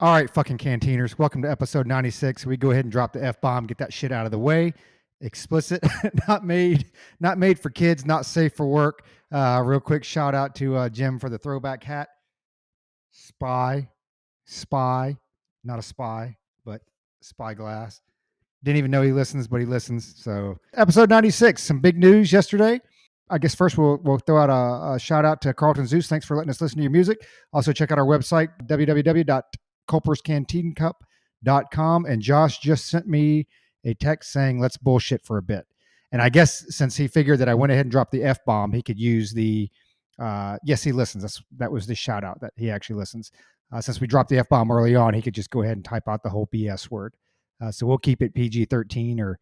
All right, fucking Canteeners. Welcome to episode 96. We go ahead and drop the F-bomb, get that shit out of the way. Explicit, not made for kids, not safe for work. Real quick shout out to Jim for the throwback hat. Spy, not a spy, but spyglass. Didn't even know he listens, but he listens. So episode 96, some big news yesterday. I guess first we'll throw out a shout out to Carlton Zeus. Thanks for letting us listen to your music. Also check out our website, www.culperscanteencup.com. And Josh just sent me a text saying, let's bullshit for a bit. And I guess since he figured that I went ahead and dropped the F-bomb, he could use the, yes, he listens. That was the shout out that he actually listens. Since we dropped the F-bomb early on, he could just go ahead and type out the whole BS word. So we'll keep it PG-13 or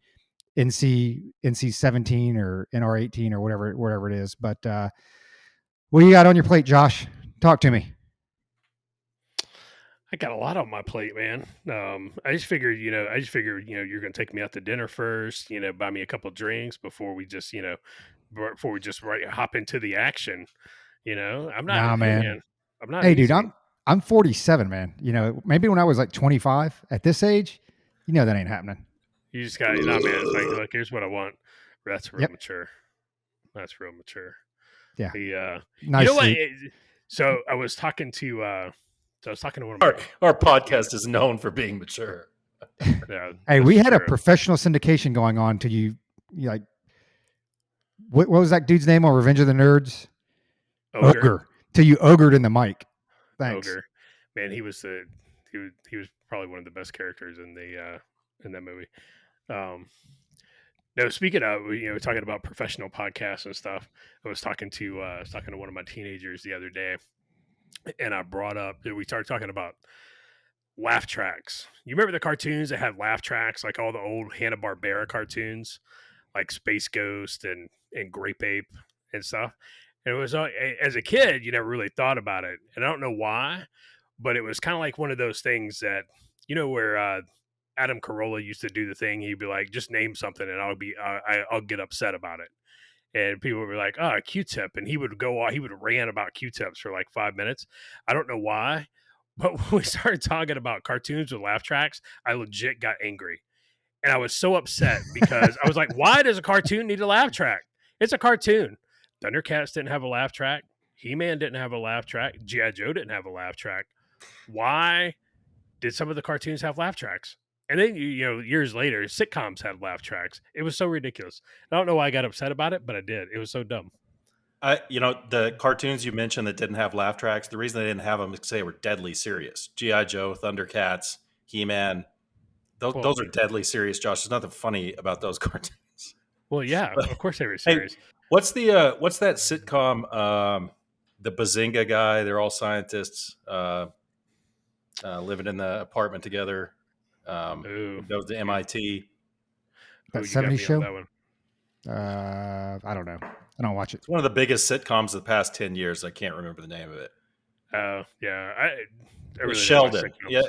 NC-17 or NR-18 or whatever it is. But what you got on your plate, Josh? Talk to me. I got a lot on my plate, man. I just figured, you're going to take me out to dinner first, buy me a couple drinks before we just, hop into the action. I'm not, Nah, man. Hey, man, I'm not. Hey, easy. dude, I'm 47, man. Maybe when I was like 25 at this age, that ain't happening. You just got, man. It's like, look, here's what I want. That's real mature. That's real mature. Yeah. Nice. What? So I was talking to one of my... Our podcast is known for being mature. Yeah, hey, we had a professional syndication going on till you like, what was that dude's name on Revenge of the Nerds? Ogre. Till you ogred in the mic. Thanks. Ogre. Man, he was probably one of the best characters in that movie. No, speaking of, talking about professional podcasts and stuff, I was talking to one of my teenagers the other day, and I brought up, we started talking about laugh tracks. You remember the cartoons that had laugh tracks, like all the old Hanna-Barbera cartoons, like Space Ghost and Grape Ape and stuff. And it was, as a kid, you never really thought about it. And I don't know why, but it was kind of like one of those things that, where Adam Carolla used to do the thing. He'd be like, just name something and I'll get upset about it. And people would be like, oh, a Q-tip. And he would rant about Q-tips for like 5 minutes. I don't know why, but when we started talking about cartoons with laugh tracks, I legit got angry. And I was so upset because I was like, why does a cartoon need a laugh track? It's a cartoon. Thundercats didn't have a laugh track. He-Man didn't have a laugh track. G.I. Joe didn't have a laugh track. Why did some of the cartoons have laugh tracks? And then, years later, sitcoms had laugh tracks. It was so ridiculous. I don't know why I got upset about it, but I did. It was so dumb. The cartoons you mentioned that didn't have laugh tracks, the reason they didn't have them is because they were deadly serious. G.I. Joe, Thundercats, He-Man, those are deadly serious, Josh. There's nothing funny about those cartoons. Well, yeah, of course they were serious. Hey, what's that sitcom, the Bazinga guy? They're all scientists living in the apartment together. Goes to MIT. That 70s show? That one. I don't know. I don't watch it. It's one of the biggest sitcoms of the past 10 years. I can't remember the name of it. Yeah. I really Sheldon. Yeah,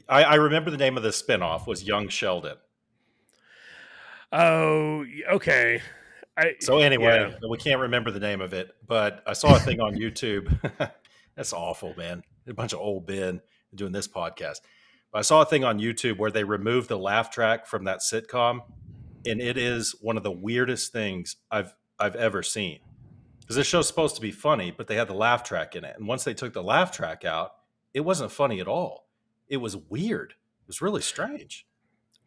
I remember the name of the spinoff was Young Sheldon. Oh, okay. So anyway, we can't remember the name of it, but I saw a thing on YouTube. That's awful, man. A bunch of old Ben doing this podcast. But I saw a thing on YouTube where they removed the laugh track from that sitcom, and it is one of the weirdest things I've ever seen. Because this show's supposed to be funny, but they had the laugh track in it. And once they took the laugh track out, it wasn't funny at all. It was weird. It was really strange.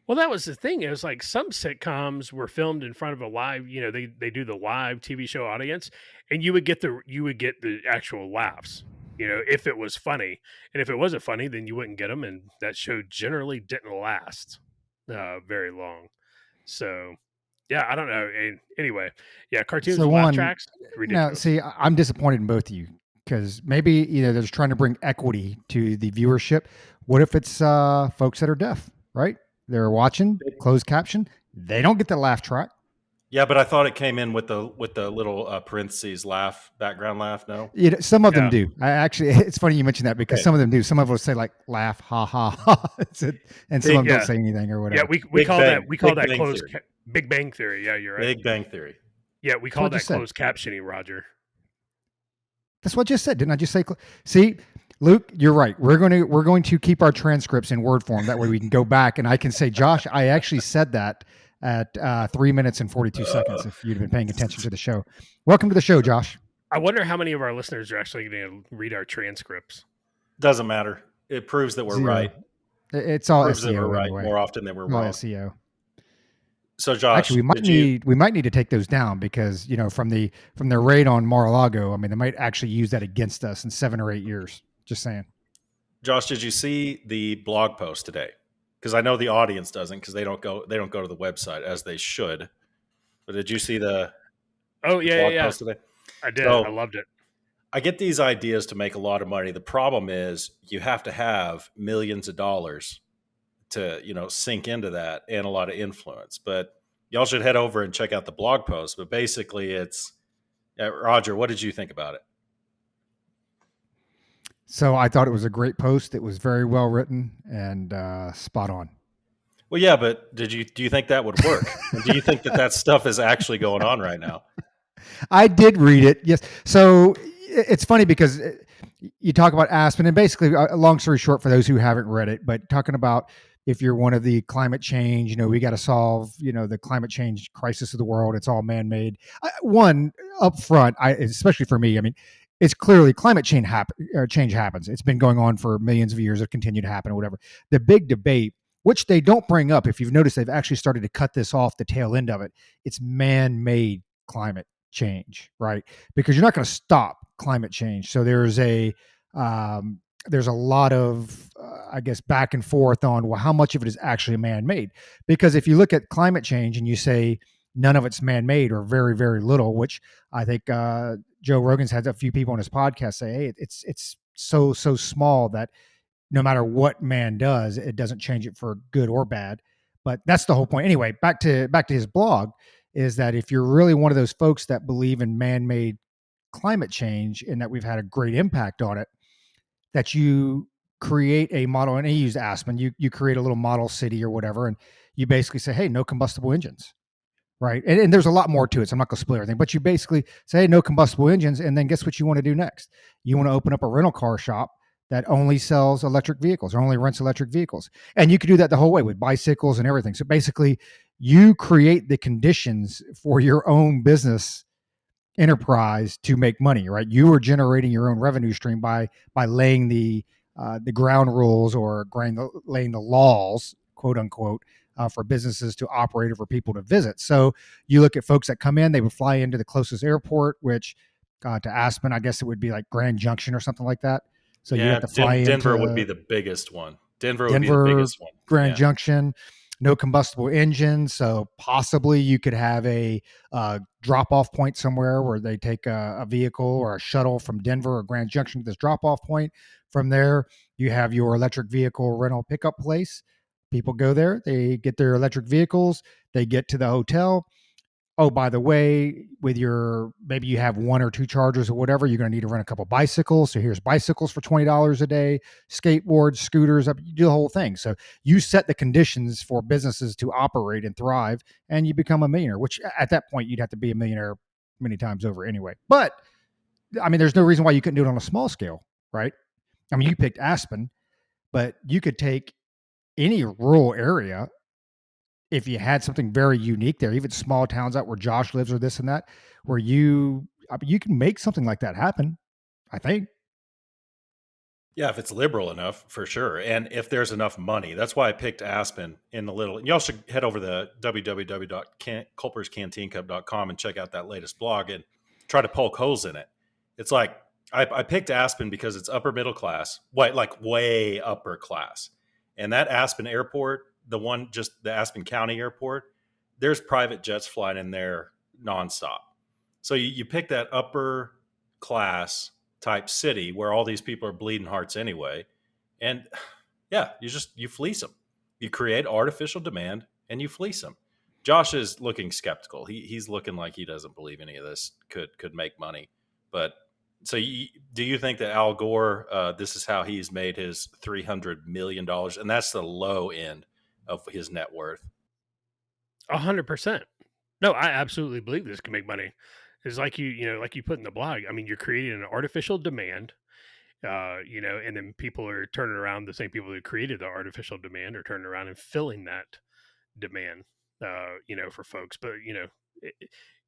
Well, that was the thing. It was like some sitcoms were filmed in front of a live, they do the live TV show audience, and you would get the actual laughs, if it was funny. And if it wasn't funny, then you wouldn't get them. And that show generally didn't last very long. So, yeah, I don't know. And anyway, yeah, cartoons with laugh tracks. Ridiculous. Now, see, I'm disappointed in both of you because maybe they're just trying to bring equity to the viewership. What if it's folks that are deaf, right? They're watching closed caption. They don't get the laugh track. Yeah, but I thought it came in with the little parentheses background laugh. No, some of them do. It's funny you mentioned that because some of them do. Some of them say like laugh, ha ha ha, and some of them don't say anything or whatever. Yeah, we call that closed Big Bang Theory. Yeah, you're right. Big Bang Theory. Yeah, we call that closed captioning, Roger. That's what I just said, didn't I? Just say. See, Luke, you're right. We're going to keep our transcripts in word form. That way we can go back and I can say, Josh, I actually said that at 3 minutes and 42 seconds. If you'd been paying attention to the show, welcome to the show, Josh. I wonder how many of our listeners are actually going to read our transcripts. Doesn't matter. It proves that we're 0. right. It's all Proves that we're SEO right anyway. more often than we're All wrong. SEO. So Josh, actually, we might need to take those down because from the raid on Mar-a-Lago, I mean, they might actually use that against us in 7 or 8 years. Just saying. Josh, did you see the blog post today? Because I know the audience doesn't, because they don't go to the website as they should. But did you see the blog post today? I did. So, I loved it. I get these ideas to make a lot of money. The problem is you have to have millions of dollars to sink into that and a lot of influence. But y'all should head over and check out the blog post. But basically, it's Roger. What did you think about it? So I thought it was a great post. It was very well written and spot on. Well, yeah, but do you think that would work? Do you think that stuff is actually going on right now? I did read it. Yes. So it's funny because you talk about Aspen, and basically, long story short, for those who haven't read it, but talking about if you're one of the climate change, we got to solve, the climate change crisis of the world. It's all man-made. One up front, especially for me, I mean, it's clearly climate change happens. It's been going on for millions of years. It continued to happen or whatever. The big debate, which they don't bring up, if you've noticed, they've actually started to cut this off the tail end of it. It's man-made climate change, right? Because you're not going to stop climate change. So there's a lot of, I guess, back and forth on, well, how much of it is actually man-made? Because if you look at climate change and you say none of it's man-made or very, very little, which I think Joe Rogan's had a few people on his podcast say, hey, it's so small that no matter what man does, it doesn't change it for good or bad. But that's the whole point. Anyway, back to his blog, is that if you're really one of those folks that believe in man-made climate change and that we've had a great impact on it, that you create a model, and he used Aspen, you create a little model city or whatever, and you basically say, hey, no combustible engines, right? And there's a lot more to it, so I'm not going to spoil everything, but you basically say, hey, no combustible engines, and then guess what you want to do next? You want to open up a rental car shop that only sells electric vehicles or only rents electric vehicles. And you could do that the whole way with bicycles and everything. So basically, you create the conditions for your own business enterprise to make money, right? You are generating your own revenue stream by laying the ground rules or laying the laws, quote unquote, for businesses to operate or for people to visit. So you look at folks that come in, they would fly into the closest airport, which to Aspen, I guess it would be like Grand Junction or something like that. So you have to fly Denver into would be the biggest one. Denver would be the biggest one. Grand Junction, no combustible engines. So possibly you could have a drop-off point somewhere where they take a vehicle or a shuttle from Denver or Grand Junction to this drop-off point. From there, you have your electric vehicle rental pickup place. People go there, they get their electric vehicles, they get to the hotel. Oh, by the way, maybe you have 1 or 2 chargers or whatever, you're going to need to rent a couple bicycles. So here's bicycles for $20 a day, skateboards, scooters, you do the whole thing. So you set the conditions for businesses to operate and thrive, and you become a millionaire, which at that point you'd have to be a millionaire many times over anyway. But I mean, there's no reason why you couldn't do it on a small scale, right? I mean, you picked Aspen, but you could take any rural area. If you had something very unique there, even small towns out where Josh lives or this and that, where you can make something like that happen, I think. Yeah, if it's liberal enough, for sure. And if there's enough money. That's why I picked Aspen in the little. Y'all should head over to www.culperscanteencup.com and check out that latest blog and try to poke holes in it. It's like I picked Aspen because it's upper middle class, like way upper class. And that Aspen airport, the Aspen County airport, there's private jets flying in there nonstop. So you pick that upper class type city where all these people are bleeding hearts anyway. And yeah, you fleece them. You create artificial demand and you fleece them. Josh is looking skeptical. He's looking like he doesn't believe any of this could make money. But so do you think that Al Gore, this is how he's made his $300 million? And that's the low end of his net worth. 100%. No, I absolutely believe this can make money. It's like like you put in the blog. I mean, you're creating an artificial demand, and then people are turning around, the same people who created the artificial demand are turning around and filling that demand, for folks. But,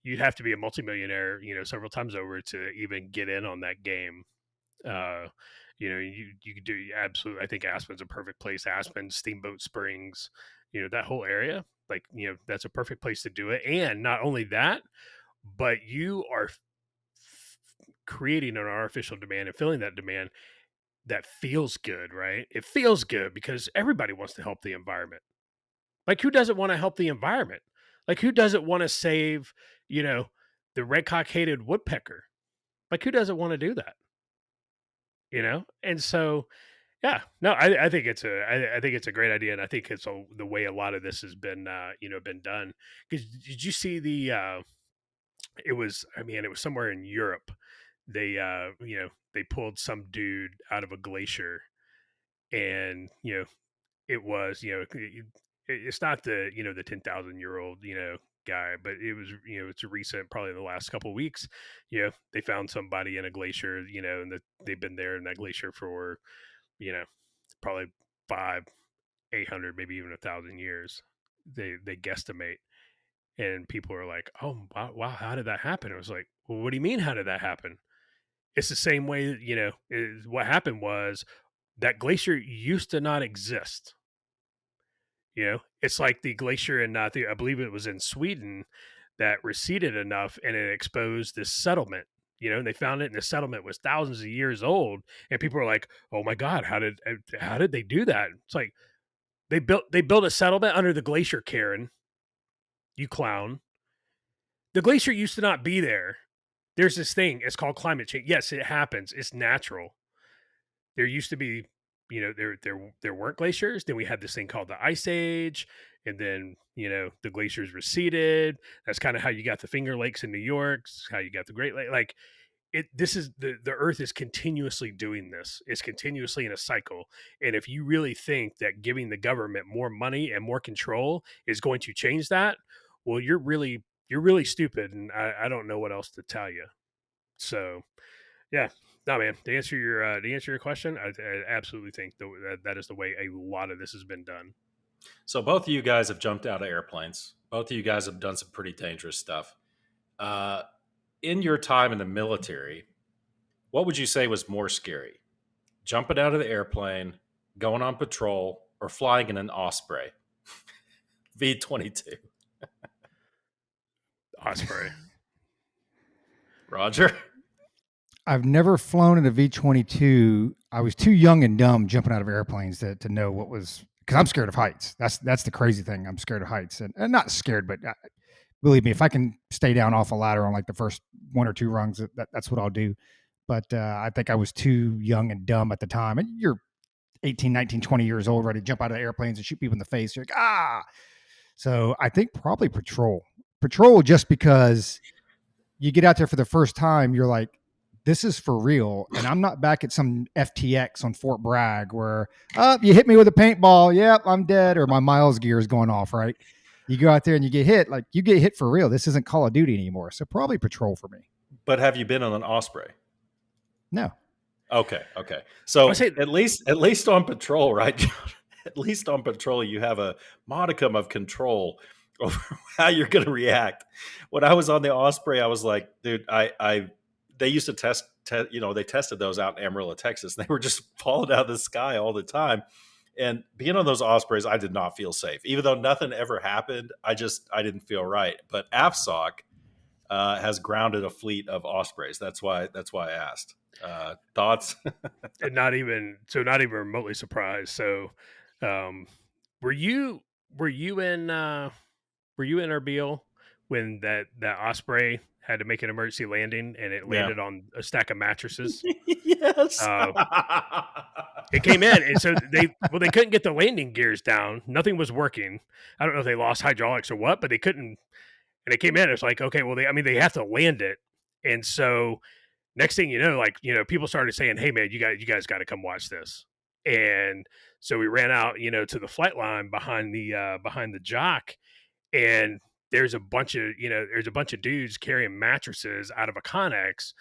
you'd have to be a multimillionaire, several times over to even get in on that game. Uh, you could do absolutely. I think Aspen's a perfect place. Aspen, Steamboat Springs, that whole area, like, that's a perfect place to do it. And not only that, but you are creating an artificial demand and filling that demand that feels good, right? It feels good because everybody wants to help the environment. Like, who doesn't want to help the environment? Like, who doesn't want to save, the red cockaded woodpecker? Like, who doesn't want to do that? And so, yeah, no, I think I think it's a great idea, and I think it's the way a lot of this has been, been done. Because did you see it was, I mean, it was somewhere in Europe. They, they pulled some dude out of a glacier, and it was, it's not the, the 10,000-year-old, guy, but it was, it's a recent, probably the last couple of weeks. They found somebody in a glacier, and they've been there in that glacier for, you know, probably 500, 800, maybe even 1,000 years. They guesstimate, and people are like, "Oh, wow, how did that happen?" It was like, "Well, what do you mean? How did that happen?" It's the same way, what happened was that glacier used to not exist. It's like the glacier in, I believe it was in Sweden, that receded enough and it exposed this settlement. And they found it, and the settlement was thousands of years old. And people are like, "Oh my God, how did they do that?" It's like they built a settlement under the glacier, Karen. You clown. The glacier used to not be there. There's this thing. It's called climate change. Yes, it happens. It's natural. There used to be, there weren't glaciers. Then we had this thing called the Ice Age, and then the glaciers receded. That's kind of how you got the Finger Lakes in New York. How you got the Great Lake. Like it. This is the Earth is continuously doing this. It's continuously in a cycle. And if you really think that giving the government more money and more control is going to change that, well, you're really stupid, and I don't know what else to tell you. So, yeah, no, man. To answer your question, I absolutely think that is the way a lot of this has been done. So both of you guys have jumped out of airplanes. Both of you guys have done some pretty dangerous stuff. Uh, in your time in the military, what would you say was more scary? Jumping out of the airplane, going on patrol, or flying in an Osprey V-22? Osprey. Roger? I've never flown in a V-22. I was too young and dumb jumping out of airplanes to know what was, because I'm scared of heights. That's the crazy thing. I'm scared of heights, and not scared, but believe me, if I can stay down off a ladder on like the first one or two rungs, that's what I'll do. But I think I was too young and dumb at the time. And you're 18, 19, 20 years old, ready to jump out of airplanes and shoot people in the face. You're like, ah. So I think probably patrol. Patrol, just because you get out there for the first time, you're like, this is for real. And I'm not back at some FTX on Fort Bragg where, you hit me with a paintball. Yep, I'm dead. Or my Miles gear is going off, right? You go out there and you get hit. Like, you get hit for real. This isn't Call of Duty anymore. So probably patrol for me. But have you been on an Osprey? No. Okay. So say- at least on patrol, right? At least on patrol, you have a modicum of control over how you're going to react. When I was on the Osprey, I was like, dude, they used to test, they tested those out in Amarillo, Texas. And they were just falling out of the sky all the time. And being on those Ospreys, I did not feel safe. Even though nothing ever happened, I didn't feel right. But AFSOC has grounded a fleet of Ospreys. That's why I asked. Thoughts? And not even remotely surprised. So, were you in Erbil when that Osprey had to make an emergency landing and it landed on a stack of mattresses? Yes. It came in, and so they couldn't get the landing gears down. Nothing was working. I don't know if they lost hydraulics or what, but they couldn't. And it came in. It's like, okay, well, they have to land it, and so next thing you know, people started saying, "Hey, man, you guys got to come watch this." And so we ran out, to the flight line behind the jock, and there's a bunch of dudes carrying mattresses out of a Connex,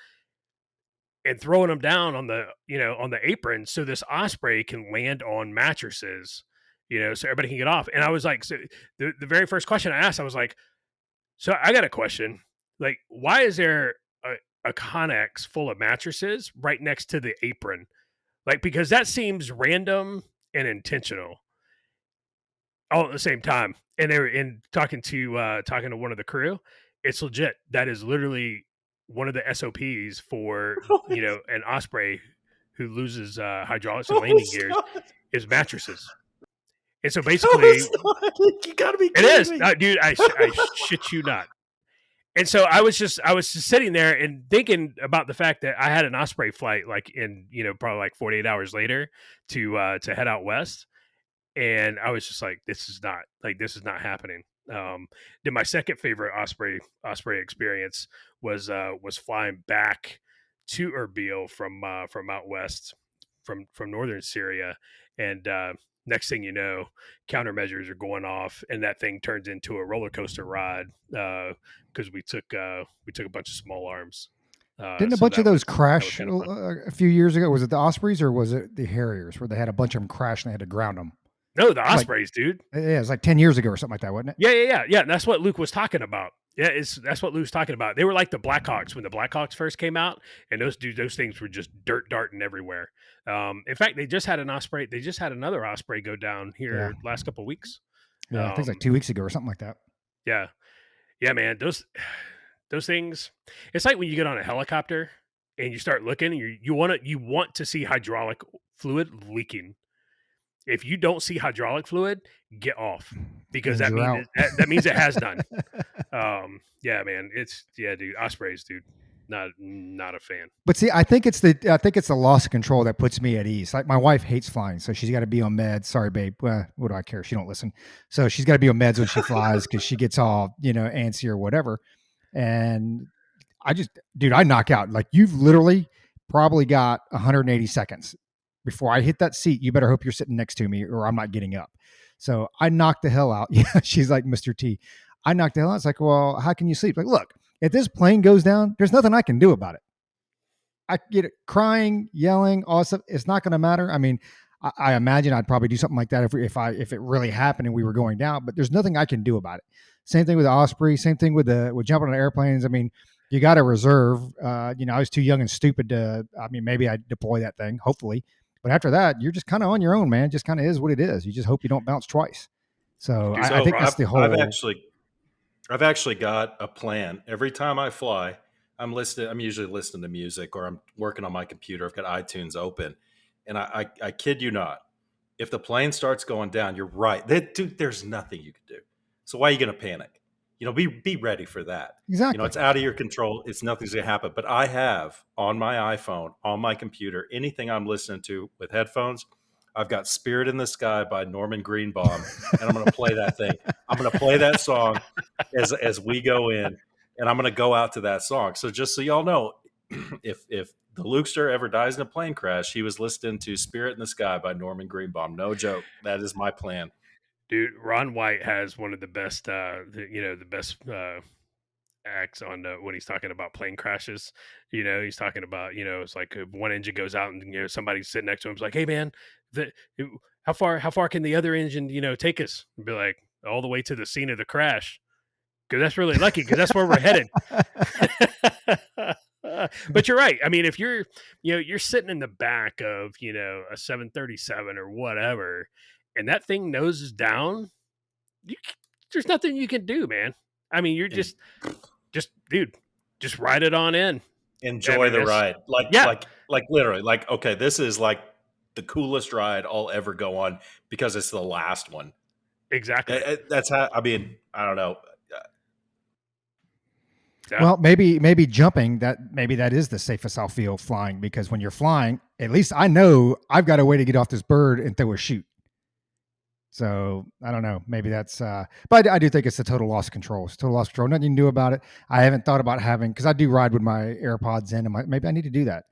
and throwing them down on the, on the apron so this Osprey can land on mattresses, so everybody can get off. And I was like, so the very first question I asked, I was like, so I got a question. Like, why is there a Connex full of mattresses right next to the apron? Like, because that seems random and intentional all at the same time. And they were talking to one of the crew. It's legit. That is literally one of the SOPs for an Osprey who loses hydraulics and landing gears is mattresses. And so basically, you gotta be kidding it is, me. Dude. I shit you not. And so I was just sitting there and thinking about the fact that I had an Osprey flight like in probably like 48 hours later to head out west. And I was just like, this is not happening. Then my second favorite Osprey experience was flying back to Erbil from out west, from northern Syria, and next thing you know, countermeasures are going off, and that thing turns into a roller coaster ride because we took a bunch of small arms. Didn't a bunch of those crash a few years ago? Was it the Ospreys or was it the Harriers where they had a bunch of them crash and they had to ground them? No, the Ospreys, dude. Yeah, it's like 10 years ago or something like that, wasn't it? Yeah. That's what Luke was talking about. Yeah, that's what Luke's talking about. They were like the Blackhawks when the Blackhawks first came out, and those things were just dirt darting everywhere. In fact, they just had an Osprey. They just had another Osprey go down here last couple of weeks. Yeah, I think it's like 2 weeks ago or something like that. Yeah, man. Those things. It's like when you get on a helicopter and you start looking, and you want to see hydraulic fluid leaking. If you don't see hydraulic fluid, get off, because that means it has none. Yeah, man. Dude. Ospreys, dude. Not a fan. But see, I think it's the loss of control that puts me at ease. Like my wife hates flying, so she's got to be on meds. Sorry, babe. What do I care? She don't listen. So she's got to be on meds when she flies because she gets all antsy or whatever. And I knock out. Like you've literally probably got 180 seconds before I hit that seat. You better hope you're sitting next to me or I'm not getting up. So I knocked the hell out. Yeah, she's like Mr. T. I knocked the hell out. It's like, well, how can you sleep? Like, look, if this plane goes down, there's nothing I can do about it. I get it crying, yelling, all that stuff. It's not going to matter. I mean, I imagine I'd probably do something like that if it really happened and we were going down, but there's nothing I can do about it. Same thing with the Osprey, same thing with jumping on airplanes. I mean, you got to reserve, I was too young and stupid maybe I'd deploy that thing, hopefully. But after that, you're just kind of on your own, man. It just kind of is what it is. You just hope you don't bounce twice. So I think that's the whole. I've actually got a plan. Every time I fly, I'm usually listening to music or I'm working on my computer. I've got iTunes open, and I kid you not, if the plane starts going down, you're right. Dude, there's nothing you can do. So why are you going to panic? Be ready for that. Exactly. It's out of your control. Nothing's going to happen. But I have on my iPhone, on my computer, anything I'm listening to with headphones, I've got Spirit in the Sky by Norman Greenbaum, and I'm going to play that thing. I'm going to play that song as we go in, and I'm going to go out to that song. So just so y'all know, if the Lukester ever dies in a plane crash, he was listening to Spirit in the Sky by Norman Greenbaum. No joke. That is my plan. Dude, Ron White has one of the best, acts on when he's talking about plane crashes. He's talking about, it's like one engine goes out and somebody's sitting next to him. It's like, hey man, how far can the other engine take us? And be like, all the way to the scene of the crash, because that's really lucky, because that's where we're headed. But you're right. I mean, if you're sitting in the back of a 737 or whatever, and that thing noses down, there's nothing you can do, man. I mean, you're just dude, just ride it on in. Enjoy the ride. Like literally, like, okay, this is like the coolest ride I'll ever go on because it's the last one. Exactly. That's how, I mean, I don't know. Yeah. Well, maybe jumping, that is the safest I'll feel flying, because when you're flying, at least I know I've got a way to get off this bird and throw a chute. So I don't know. Maybe that's, but I do think it's a total loss of control. It's total loss of control. Nothing you can do about it. I haven't thought about having, because I do ride with my AirPods in, and maybe I need to do that.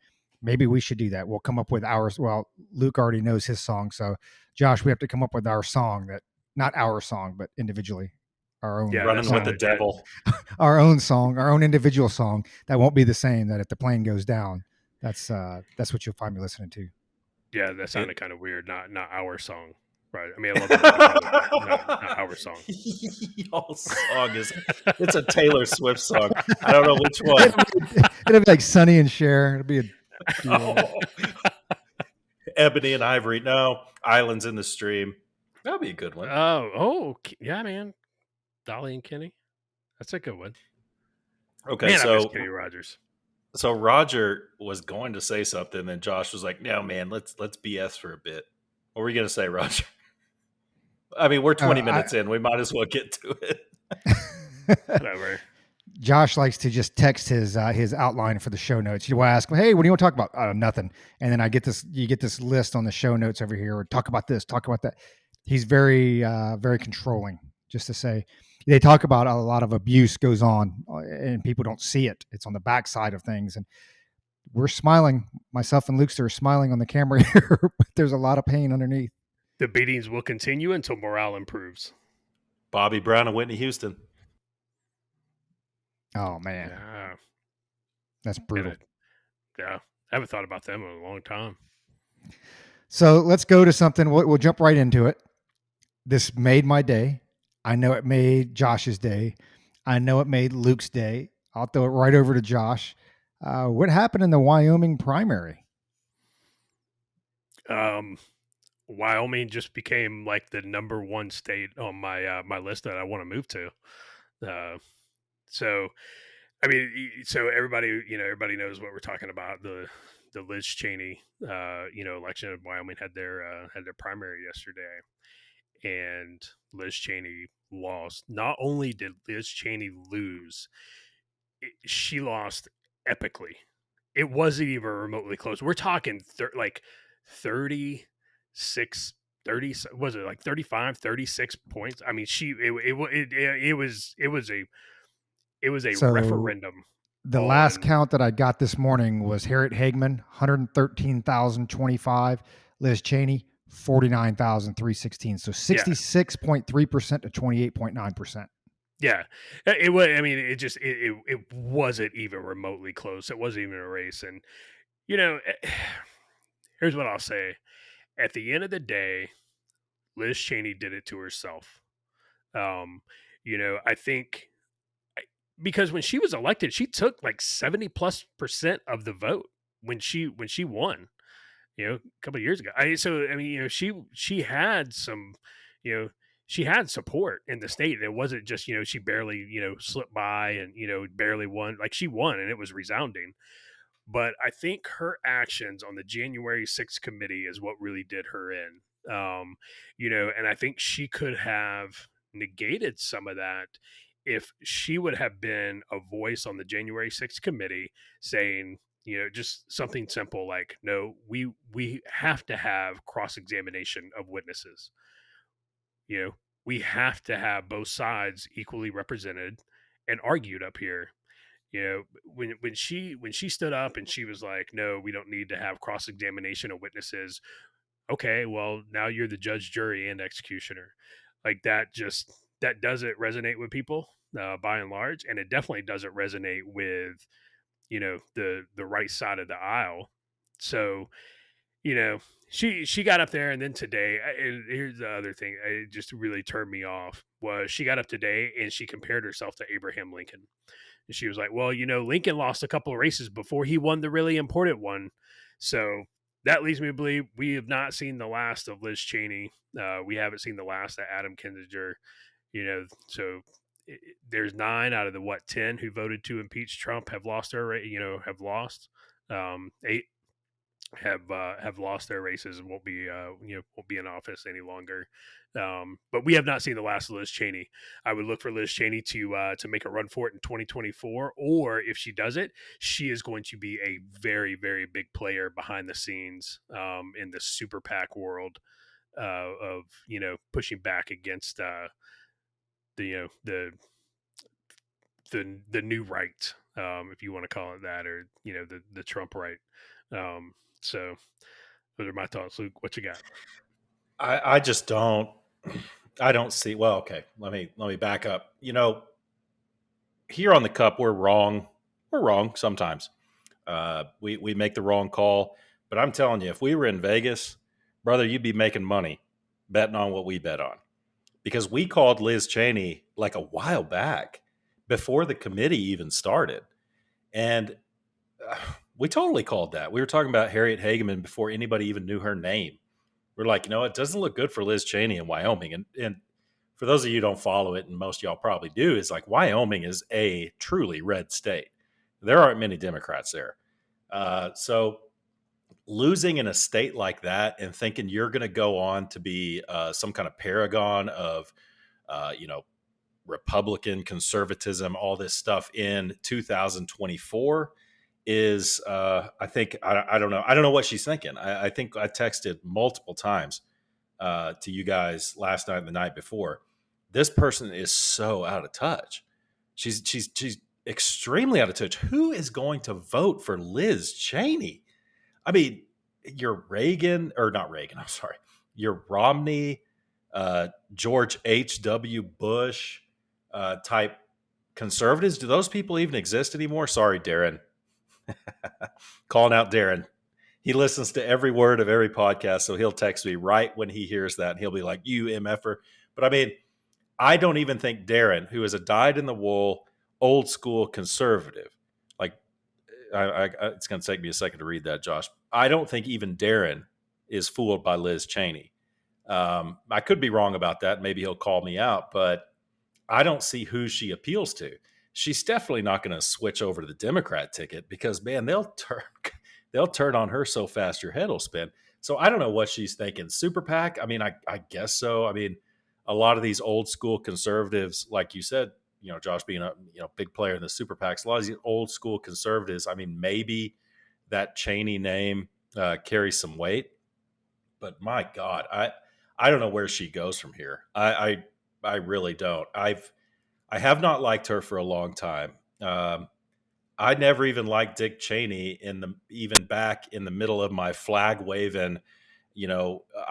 Maybe we should do that. We'll come up with ours. Well, Luke already knows his song, so Josh, we have to come up with our song, that not our song, but individually our own. Yeah, running with the devil. Our own song, our own individual song that won't be the same. That if the plane goes down, That's what you'll find me listening to. Yeah, that sounded kind of weird. Not our song, right? I mean, I love it together, but not our song. Y'all song it's a Taylor Swift song. I don't know which one. It'll be like Sonny and Cher. It'll be a duo. Oh. Ebony and Ivory. No, Islands in the Stream. That'd be a good one. Yeah, man. Dolly and Kenny. That's a good one. Okay, Man, I miss so Kenny Rogers. So Roger was going to say something, and Josh was like, "No, man, let's BS for a bit." What were you going to say, Roger? I mean, we're 20 minutes in. We might as well get to it. Whatever. Josh likes to just text his outline for the show notes. You ask, "Hey, what do you want to talk about?" Nothing. And then you get this list on the show notes over here. Or talk about this, talk about that. He's very very controlling. Just to say, they talk about a lot of abuse goes on, and people don't see it. It's on the backside of things, and we're smiling. Myself and Luke are smiling on the camera here, but there's a lot of pain underneath. The beatings will continue until morale improves. Bobby Brown and Whitney Houston. Oh man, that's brutal. Yeah, I haven't thought about them in a long time. So let's go to something. We'll jump right into it. This made my day. I know it made Josh's day. I know it made Luke's day. I'll throw it right over to Josh. What happened in the Wyoming primary? Wyoming just became like the number one state on my my list that I want to move to. So, I mean, so everybody knows what we're talking about. The Liz Cheney, election of Wyoming had their primary yesterday, and Liz Cheney lost. Not only did Liz Cheney lose, she lost epically. It wasn't even remotely close. We're talking 36, 30, was it like 35, 36 points? I mean, it was a So referendum. The last count that I got this morning was Harriet Hagman, 113,025. Liz Cheney, 49,316. So 66.3% to 28.9%. Yeah, it was. I mean, it wasn't even remotely close. It wasn't even a race. And here's what I'll say: at the end of the day, Liz Cheney did it to herself. I think because when she was elected, she took like 70+% of the vote when she won. A couple of years ago. She had some, she had support in the state. And it wasn't just, she barely, slipped by and, barely won. Like she won and it was resounding. But I think her actions on the January 6th committee is what really did her in. And I think she could have negated some of that if she would have been a voice on the January 6th committee saying, just something simple like, no, we have to have cross-examination of witnesses. We have to have both sides equally represented and argued up here. When she stood up and she was like, no, we don't need to have cross-examination of witnesses. Okay, well, now you're the judge, jury, and executioner. Like that doesn't resonate with people by and large. And it definitely doesn't resonate with, the right side of the aisle. So, she got up there, and then today, here's the other thing. It just really turned me off was she got up today and she compared herself to Abraham Lincoln. And she was like, well, Lincoln lost a couple of races before he won the really important one. So that leads me to believe we have not seen the last of Liz Cheney. We haven't seen the last of Adam Kinzinger, so there's 9 out of the 10 who voted to impeach Trump have lost their, have lost. 8 have lost their races and won't be in office any longer. But we have not seen the last of Liz Cheney. I would look for Liz Cheney to make a run for it in 2024, or if she does it, she is going to be a very, very big player behind the scenes in the super PAC world of pushing back against the new right, if you want to call it that, or the Trump right. So those are my thoughts. Luke, what you got? I just don't. I don't see. Well, okay. Let me back up. Here on the Cup, we're wrong. We're wrong sometimes. We make the wrong call. But I'm telling you, if we were in Vegas, brother, you'd be making money betting on what we bet on. Because we called Liz Cheney like a while back before the committee even started. And we totally called that. We were talking about Harriet Hageman before anybody even knew her name. We're like, it doesn't look good for Liz Cheney in Wyoming. And for those of you who don't follow it, and most of y'all probably do, is like Wyoming is a truly red state. There aren't many Democrats there. So losing in a state like that and thinking you're going to go on to be some kind of paragon of, Republican conservatism, all this stuff in 2024 is, I don't know. I don't know what she's thinking. I think I texted multiple times to you guys last night and the night before. This person is so out of touch. She's extremely out of touch. Who is going to vote for Liz Cheney? I mean, you're Reagan, or not Reagan, I'm sorry. You're Romney, George H.W. Bush type conservatives. Do those people even exist anymore? Sorry, Darren. Calling out Darren. He listens to every word of every podcast, so he'll text me right when he hears that, and he'll be like, you MFer. But I mean, I don't even think Darren, who is a dyed-in-the-wool, old-school conservative, like, it's going to take me a second to read that, Josh. I don't think even Darren is fooled by Liz Cheney. I could be wrong about that. Maybe he'll call me out, but I don't see who she appeals to. She's definitely not going to switch over to the Democrat ticket because, man, they'll turn on her so fast your head will spin. So I don't know what she's thinking. Super PAC? I mean, I guess so. I mean, a lot of these old school conservatives, like you said, Josh being a big player in the super PACs, a lot of these old school conservatives, I mean, maybe that Cheney name carries some weight, but my God, I don't know where she goes from here. I really don't. I have not liked her for a long time. I never even liked Dick Cheney even back in the middle of my flag waving,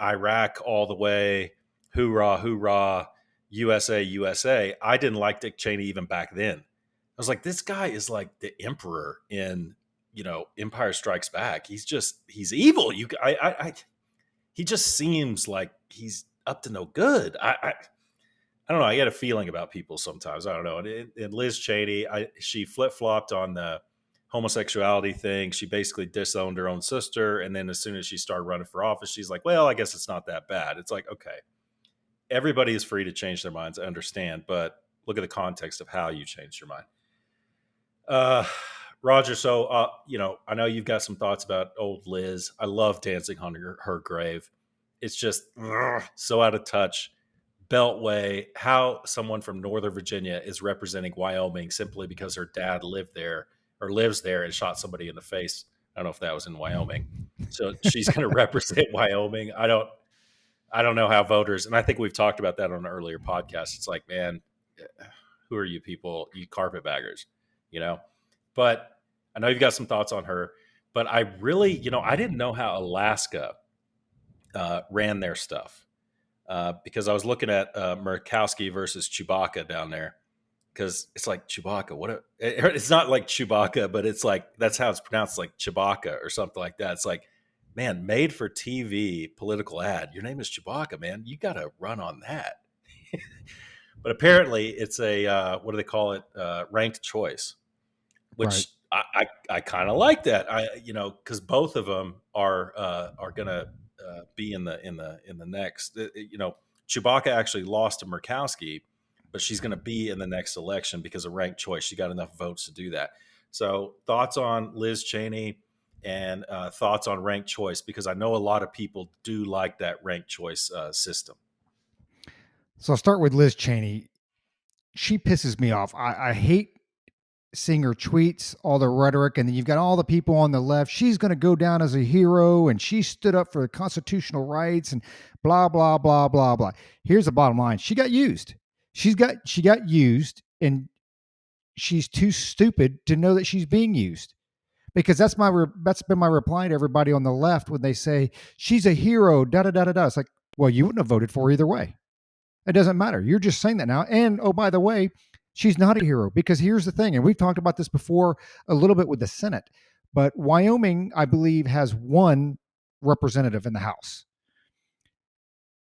Iraq all the way, hoorah, hoorah, USA, USA. I didn't like Dick Cheney even back then. I was like, this guy is like the emperor in, Empire Strikes Back. He's evil. He just seems like he's up to no good. I don't know. I get a feeling about people sometimes. I don't know. And Liz Cheney, she flip-flopped on the homosexuality thing. She basically disowned her own sister. And then as soon as she started running for office, she's like, well, I guess it's not that bad. It's like, okay, everybody is free to change their minds. I understand. But look at the context of how you changed your mind. Roger, so, I know you've got some thoughts about old Liz. I love dancing on her grave. It's just so out of touch. Beltway, how someone from Northern Virginia is representing Wyoming simply because her dad lived there or lives there and shot somebody in the face. I don't know if that was in Wyoming. So she's going to represent Wyoming. I don't know how voters, and I think we've talked about that on an earlier podcast. It's like, man, who are you people, you carpetbaggers, But I know you've got some thoughts on her, but I really, I didn't know how Alaska ran their stuff. Because I was looking at Murkowski versus Chewbacca down there, because it's like Chewbacca. It's not like Chewbacca, but it's like that's how it's pronounced, like Chewbacca or something like that. It's like, man, made for TV political ad. Your name is Chewbacca, man. You got to run on that. But apparently, it's a what do they call it? Ranked choice, which right. I kind of like that. Because both of them are gonna. Be in the next. Chewbacca actually lost to Murkowski, but she's going to be in the next election because of ranked choice. She got enough votes to do that. So thoughts on Liz Cheney and thoughts on ranked choice, because I know a lot of people do like that ranked choice system. So I'll start with Liz Cheney. She pisses me off. I hate seeing her tweets, all the rhetoric, and then you've got all the people on the left. She's going to go down as a hero, and she stood up for constitutional rights, and blah blah blah blah blah. Here's the bottom line: she got used. She got used, and she's too stupid to know that she's being used. Because that's been my reply to everybody on the left when they say she's a hero. Da da da da da. It's like, well, you wouldn't have voted for her either way. It doesn't matter. You're just saying that now. And oh, by the way, she's not a hero, because here's the thing, and we've talked about this before a little bit with the Senate. But Wyoming, I believe, has one representative in the House.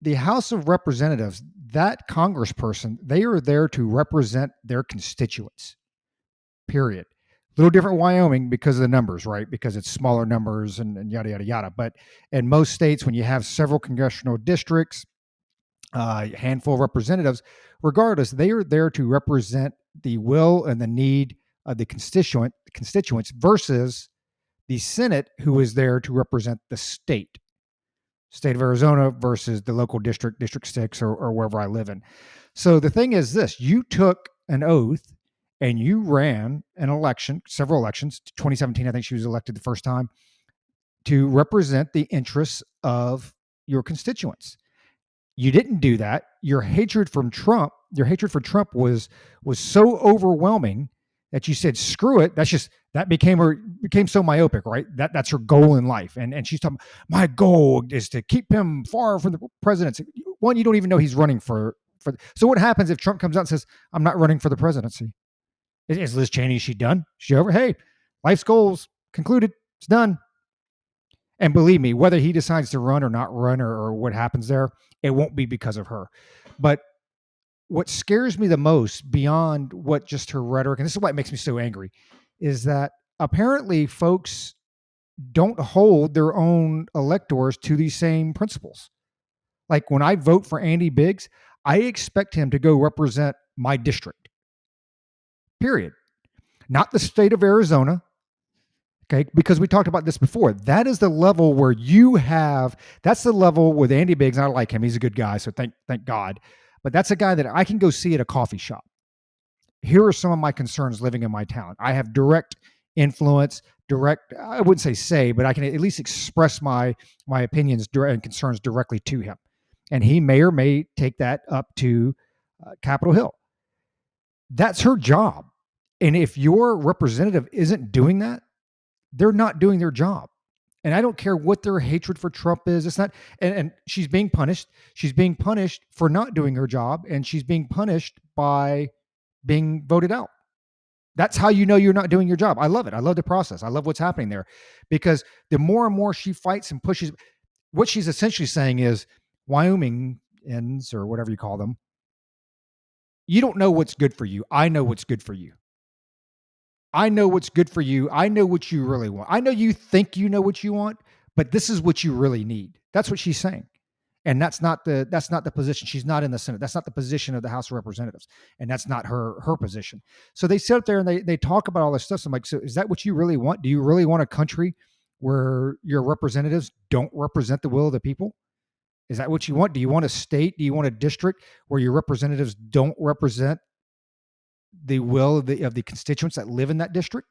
The House of Representatives, that congressperson, they are there to represent their constituents, period. A little different Wyoming because of the numbers, right? Because it's smaller numbers and yada, yada, yada. But in most states, when you have several congressional districts, a handful of representatives, regardless, they are there to represent the will and the need of the constituents versus the Senate, who is there to represent the state of Arizona versus the local district, District 6, or wherever I live in. So the thing is this: you took an oath and you ran an election, several elections. 2017, I think she was elected the first time, to represent the interests of your constituents. You didn't do that. Your hatred for Trump was so overwhelming that you said, screw it. That became so myopic, right? That's her goal in life. And she's talking, my goal is to keep him far from the presidency. One, you don't even know he's running for. So what happens if Trump comes out and says, I'm not running for the presidency? Is Liz Cheney, is she done? Is she over? Hey, life's goals concluded. It's done. And believe me, whether he decides to run or not run or what happens there, it won't be because of her. But what scares me the most beyond what just her rhetoric, and this is what makes me so angry, is that apparently folks don't hold their own electors to these same principles. Like when I vote for Andy Biggs, I expect him to go represent my district, period. Not the state of Arizona. Okay, because we talked about this before. That is the level where that's the level with Andy Biggs. And I like him. He's a good guy. So thank God. But that's a guy that I can go see at a coffee shop. Here are some of my concerns living in my town. I have direct influence, I wouldn't say, but I can at least express my opinions and concerns directly to him. And he may or may take that up to Capitol Hill. That's her job. And if your representative isn't doing that, they're not doing their job. And I don't care what their hatred for Trump is. It's not, and she's being punished. She's being punished for not doing her job, and she's being punished by being voted out. That's how you know you're not doing your job. I love it. I love the process. I love what's happening there, because the more and more she fights and pushes, what she's essentially saying is, Wyomingians, or whatever you call them, you don't know what's good for you. I know what's good for you. I know what's good for you. I know what you really want. I know you think you know what you want, but this is what you really need. That's what she's saying. And that's not the position. She's not in the Senate. That's not the position of the House of Representatives. And that's not her position. So they sit up there and they talk about all this stuff. So I'm like, so is that what you really want? Do you really want a country where your representatives don't represent the will of the people? Is that what you want? Do you want a state? Do you want a district where your representatives don't represent the will of the constituents that live in that district?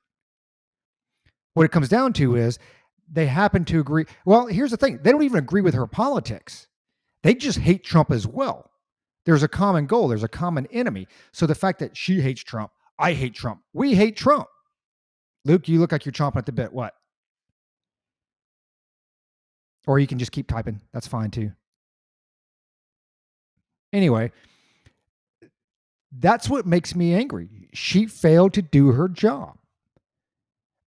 What it comes down to is they happen to agree. Well, here's the thing. They don't even agree with her politics. They just hate Trump as well. There's a common goal. There's a common enemy. So the fact that she hates Trump, I hate Trump, we hate Trump. Luke, you look like you're chomping at the bit. What? Or you can just keep typing. That's fine too. Anyway, that's what makes me angry. She failed to do her job.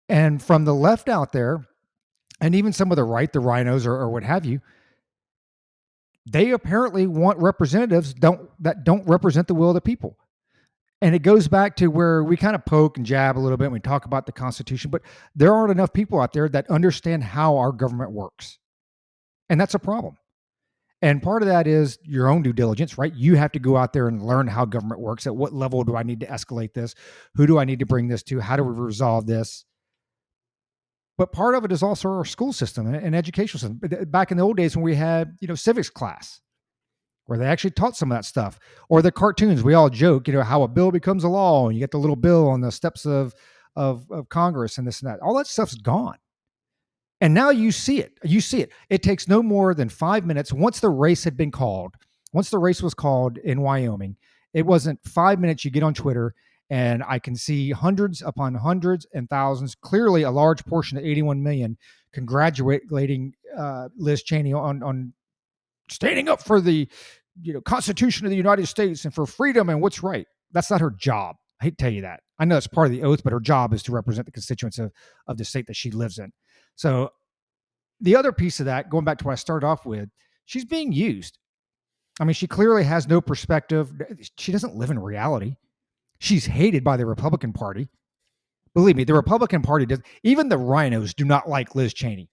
And from the left out there, and even some of the right, the rhinos or what have you, they apparently want representatives that don't represent the will of the people. And it goes back to where we kind of poke and jab a little bit when we talk about the Constitution, but there aren't enough people out there that understand how our government works. And that's a problem. And part of that is your own due diligence, right? You have to go out there and learn how government works. At what level do I need to escalate this? Who do I need to bring this to? How do we resolve this? But part of it is also our school system and educational system. Back in the old days when we had, civics class, where they actually taught some of that stuff, or the cartoons, we all joke, how a bill becomes a law, and you get the little bill on the steps of Congress and this and that. All that stuff's gone. And now you see it. It takes no more than 5 minutes. Once the race was called in Wyoming, it wasn't 5 minutes. You get on Twitter and I can see hundreds upon hundreds and thousands, clearly a large portion of 81 million, congratulating Liz Cheney on standing up for the Constitution of the United States and for freedom and what's right. That's not her job. hate to tell you that. I know it's part of the oath, but her job is to represent the constituents of the state that she lives in. So the other piece of that, going back to what I started off with, she's being used. I mean, she clearly has no perspective. She doesn't live in reality. She's hated by the Republican Party. Believe me, the Republican Party does. Even the rhinos do not like Liz Cheney.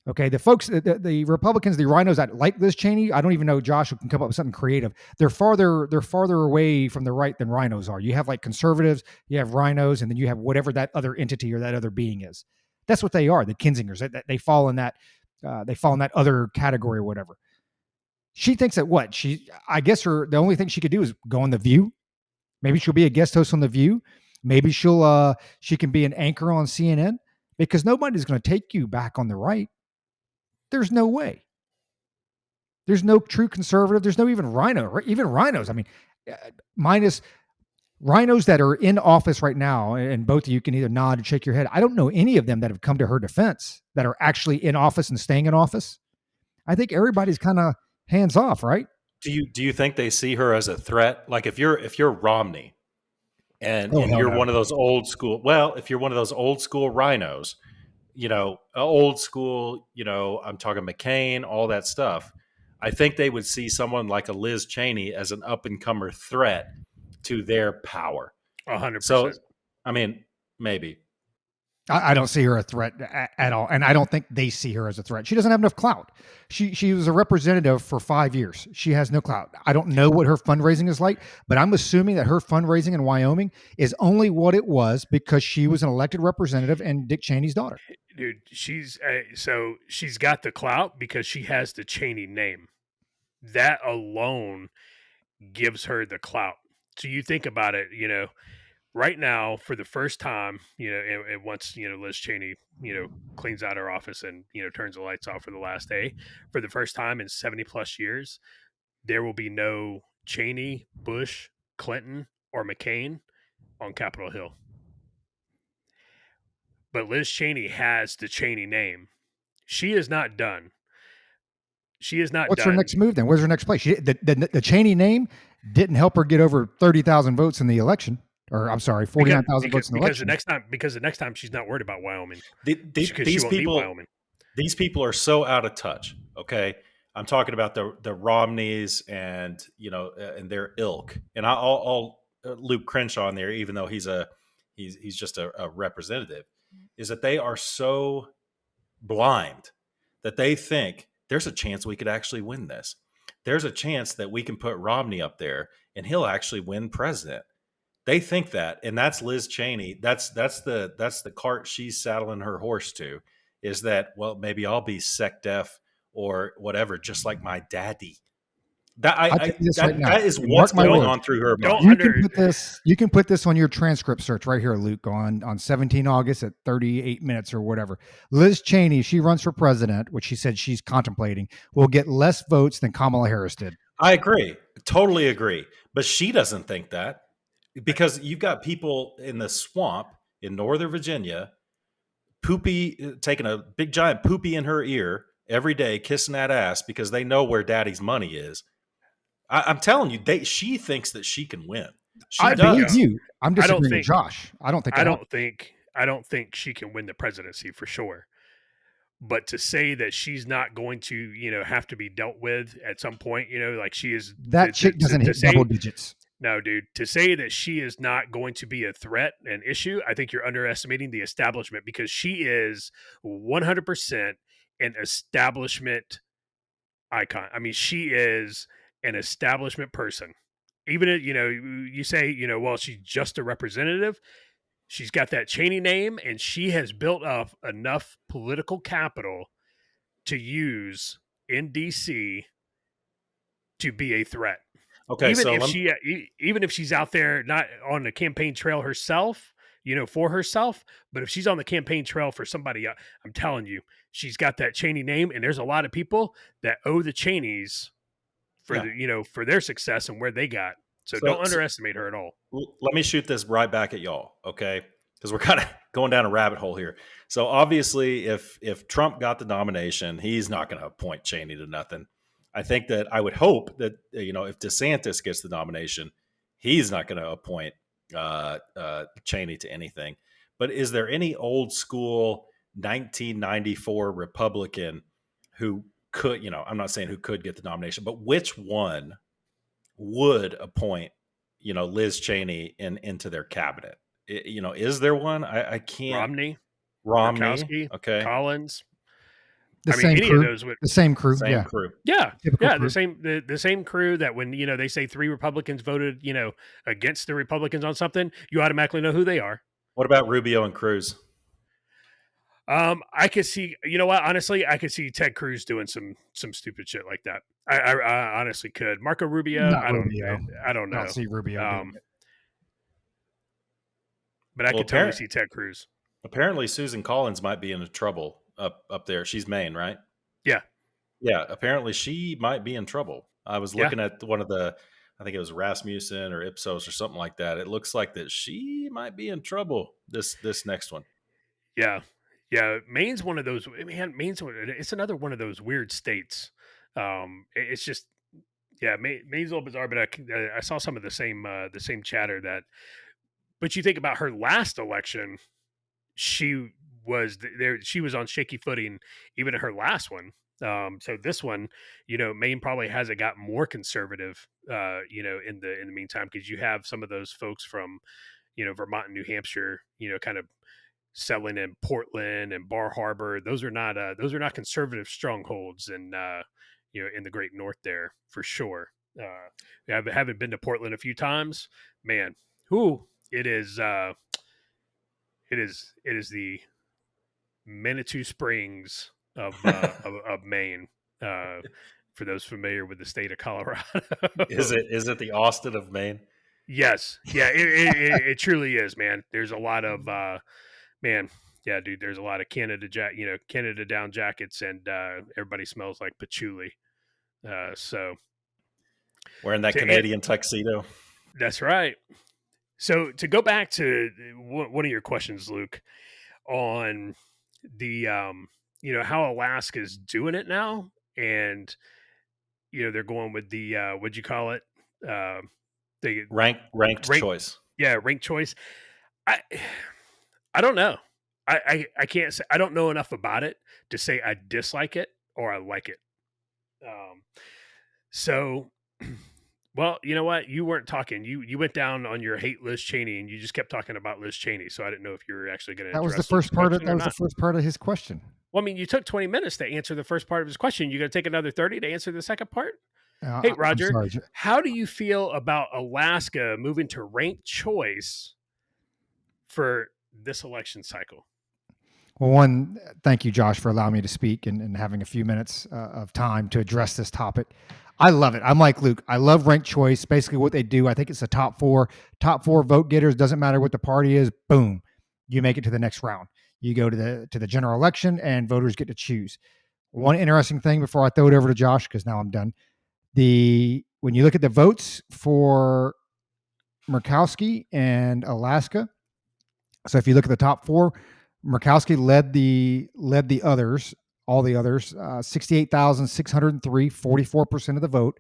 Okay, the folks, the Republicans, the rhinos that like Liz Cheney, I don't even know Josh who can come up with something creative. They're farther away from the right than rhinos are. You have like conservatives, you have rhinos, and then you have whatever that other entity or that other being is. That's what they are. The Kinsingers. They fall in that. They fall in that other category or whatever. She thinks that what I guess the only thing she could do is go on The View. Maybe she'll be a guest host on The View. Maybe she can be an anchor on CNN, because nobody's going to take you back on the right. There's no way. There's no true conservative. There's no even rhino, even rhinos. I mean, minus rhinos that are in office right now, and both of you can either nod or shake your head. I don't know any of them that have come to her defense that are actually in office and staying in office. I think everybody's kind of hands off, right? Do you think they see her as a threat? Like if you're Romney and you're one of those old school, if you're one of those old school rhinos, old school, I'm talking McCain, all that stuff. I think they would see someone like a Liz Cheney as an up-and-comer threat to their power. 100%. So, I mean, maybe. I don't see her a threat at all. And I don't think they see her as a threat. She doesn't have enough clout. She was a representative for 5 years. She has no clout. I don't know what her fundraising is like, but I'm assuming that her fundraising in Wyoming is only what it was because she was an elected representative and Dick Cheney's daughter. Dude, she's got the clout because she has the Cheney name. That alone gives her the clout. So you think about it, right now, for the first time, and once, Liz Cheney, cleans out her office and, turns the lights off for the last day, for the first time in 70 plus years, there will be no Cheney, Bush, Clinton, or McCain on Capitol Hill. But Liz Cheney has the Cheney name. She is not done. She is not What's done. her next move then? Where's her next play? The Cheney name didn't help her get over 30,000 votes in the election. Or I'm sorry, 49,000 votes in the election. Because the next time she's not worried about Wyoming. These people are so out of touch. Okay, I'm talking about the Romneys and and their ilk, and I'll loop Crenshaw in there, even though he's just a representative. Is that they are so blind that they think there's a chance we could actually win this. There's a chance that we can put Romney up there and he'll actually win president. They think that, and that's Liz Cheney. That's the cart she's saddling her horse to, is that, well, maybe I'll be sec def or whatever, just like my daddy. That is what's going on through her mind. You can put this on your transcript search right here, Luke, on 17 August at 38 minutes or whatever. Liz Cheney, she runs for president, which she said she's contemplating, will get less votes than Kamala Harris did. I agree. Totally agree. But she doesn't think that, because you've got people in the swamp in Northern Virginia, taking a big giant poopy in her ear every day, kissing that ass because they know where daddy's money is. I'm telling you, she thinks that she can win. I believe you. I'm disagreeing with Josh. I don't think she can win the presidency for sure. But to say that she's not going to, have to be dealt with at some point, like she is. That chick doesn't hit double digits. No, dude. To say that she is not going to be a threat, an issue, I think you're underestimating the establishment, because she is 100% an establishment icon. I mean, she is an establishment person. Even if, you say, well, she's just a representative. She's got that Cheney name, and she has built up enough political capital to use in DC to be a threat. Okay, even if she's out there not on the campaign trail herself, for herself, but if she's on the campaign trail for somebody, I'm telling you, she's got that Cheney name, and there's a lot of people that owe the Cheneys for for their success and where they got. So don't underestimate her at all. Let me shoot this right back at y'all, okay? Because we're kind of going down a rabbit hole here. So obviously, if Trump got the nomination, he's not going to appoint Cheney to nothing. I would hope that if DeSantis gets the nomination, he's not going to appoint Cheney to anything. But is there any old school 1994 Republican who could, I'm not saying who could get the nomination, but which one would appoint, Liz Cheney into their cabinet? Is there one? I can't. Romney, Romney. Murkowski, Okay. Collins. The I mean, same any crew. of those would. The same crew. Same Yeah. crew. Yeah, Typical yeah, crew. the same crew that when they say 3 Republicans voted against the Republicans on something, you automatically know who they are. What about Rubio and Cruz? I could see. You know what? Honestly, I could see Ted Cruz doing some stupid shit like that. I honestly could. Marco Rubio. Not I don't Rubio. know. I don't see Rubio doing it. But I could totally see Ted Cruz. Apparently, Susan Collins might be in trouble up there. She's Maine, right? Yeah. Yeah. Apparently, she might be in trouble. I was looking at one of the, I think it was Rasmussen or Ipsos or something like that. It looks like that she might be in trouble this next one. Yeah. Yeah. Maine's one of those. Man, it's another one of those weird states. It's just, yeah, Maine's a little bizarre. But I saw some of the same chatter that. But you think about her last election, she was there. She was on shaky footing, even in her last one. So this one, Maine probably hasn't got more conservative, in the meantime, because you have some of those folks from, Vermont and New Hampshire, kind of selling in Portland and Bar Harbor. Those are not conservative strongholds, and in the Great North there for sure. I haven't been to Portland a few times, man. It is the Manitou Springs of Maine. For those familiar with the state of Colorado, is it the Austin of Maine? Yes, yeah, it truly is, man. There's a lot of man, yeah, dude. There's a lot of Canada down jackets, and everybody smells like patchouli. So wearing that Canadian tuxedo. That's right. So to go back to one of your questions, Luke, on the how Alaska's doing it now, and they're going with the what'd you call it? The ranked choice. Yeah, ranked choice. I don't know. I can't say. I don't know enough about it to say I dislike it or I like it. So. Well, you know what? You weren't talking. You went down on your hate Liz Cheney, and you just kept talking about Liz Cheney. So I didn't know if you were actually going to. That was the first part of his question. Well, I mean, you took 20 minutes to answer the first part of his question. You going to take another 30 to answer the second part? Hey, Roger, how do you feel about Alaska moving to ranked choice for this election cycle? Well, thank you, Josh, for allowing me to speak and having a few minutes of time to address this topic. I love it. I'm like Luke. I love ranked choice. Basically, what they do, I think it's the top four vote getters. Doesn't matter what the party is. Boom, you make it to the next round. You go to the general election, and voters get to choose. One interesting thing before I throw it over to Josh, because now I'm done. When you look at the votes for Murkowski and Alaska, so if you look at the top four, Murkowski led the others. All the others, 68,603, 44% of the vote.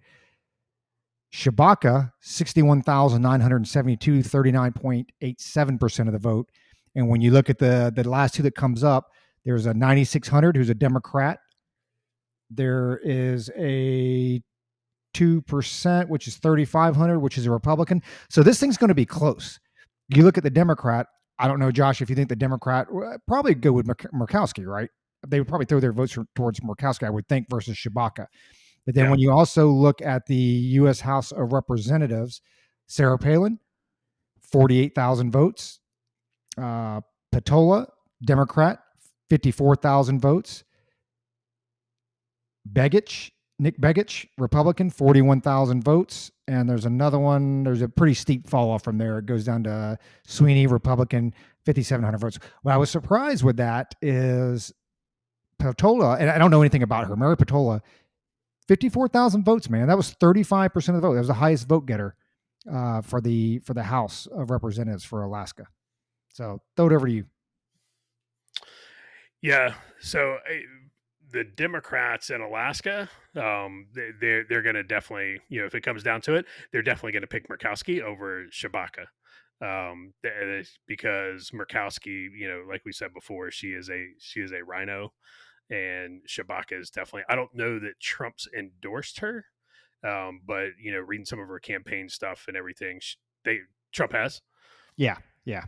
Shabaka, 61,972, 39.87% of the vote. And when you look at the last two that comes up, there's a 9,600 who's a Democrat. There is a 2%, which is 3,500, which is a Republican. So this thing's going to be close. You look at the Democrat. I don't know, Josh, if you think the Democrat probably go with Murkowski, right? They would probably throw their votes towards Murkowski, I would think, versus Shabaka. But then when you also look at the U.S. House of Representatives, Sarah Palin, 48,000 votes. Patola, Democrat, 54,000 votes. Nick Begich, Republican, 41,000 votes. And there's another one. There's a pretty steep fall off from there. It goes down to Sweeney, Republican, 5,700 votes. What I was surprised with that is Patola, and I don't know anything about her, Mary Patola, 54,000 votes, man. That was 35% of the vote. That was the highest vote getter for the House of Representatives for Alaska. So throw it over to you. Yeah. So the Democrats in Alaska, they're going to definitely, if it comes down to it, they're definitely going to pick Murkowski over Shabaka. Because Murkowski, like we said before, she is a rhino, and Shabaka is definitely. I don't know that Trump's endorsed her, but reading some of her campaign stuff and everything, Trump has. Yeah. Yeah.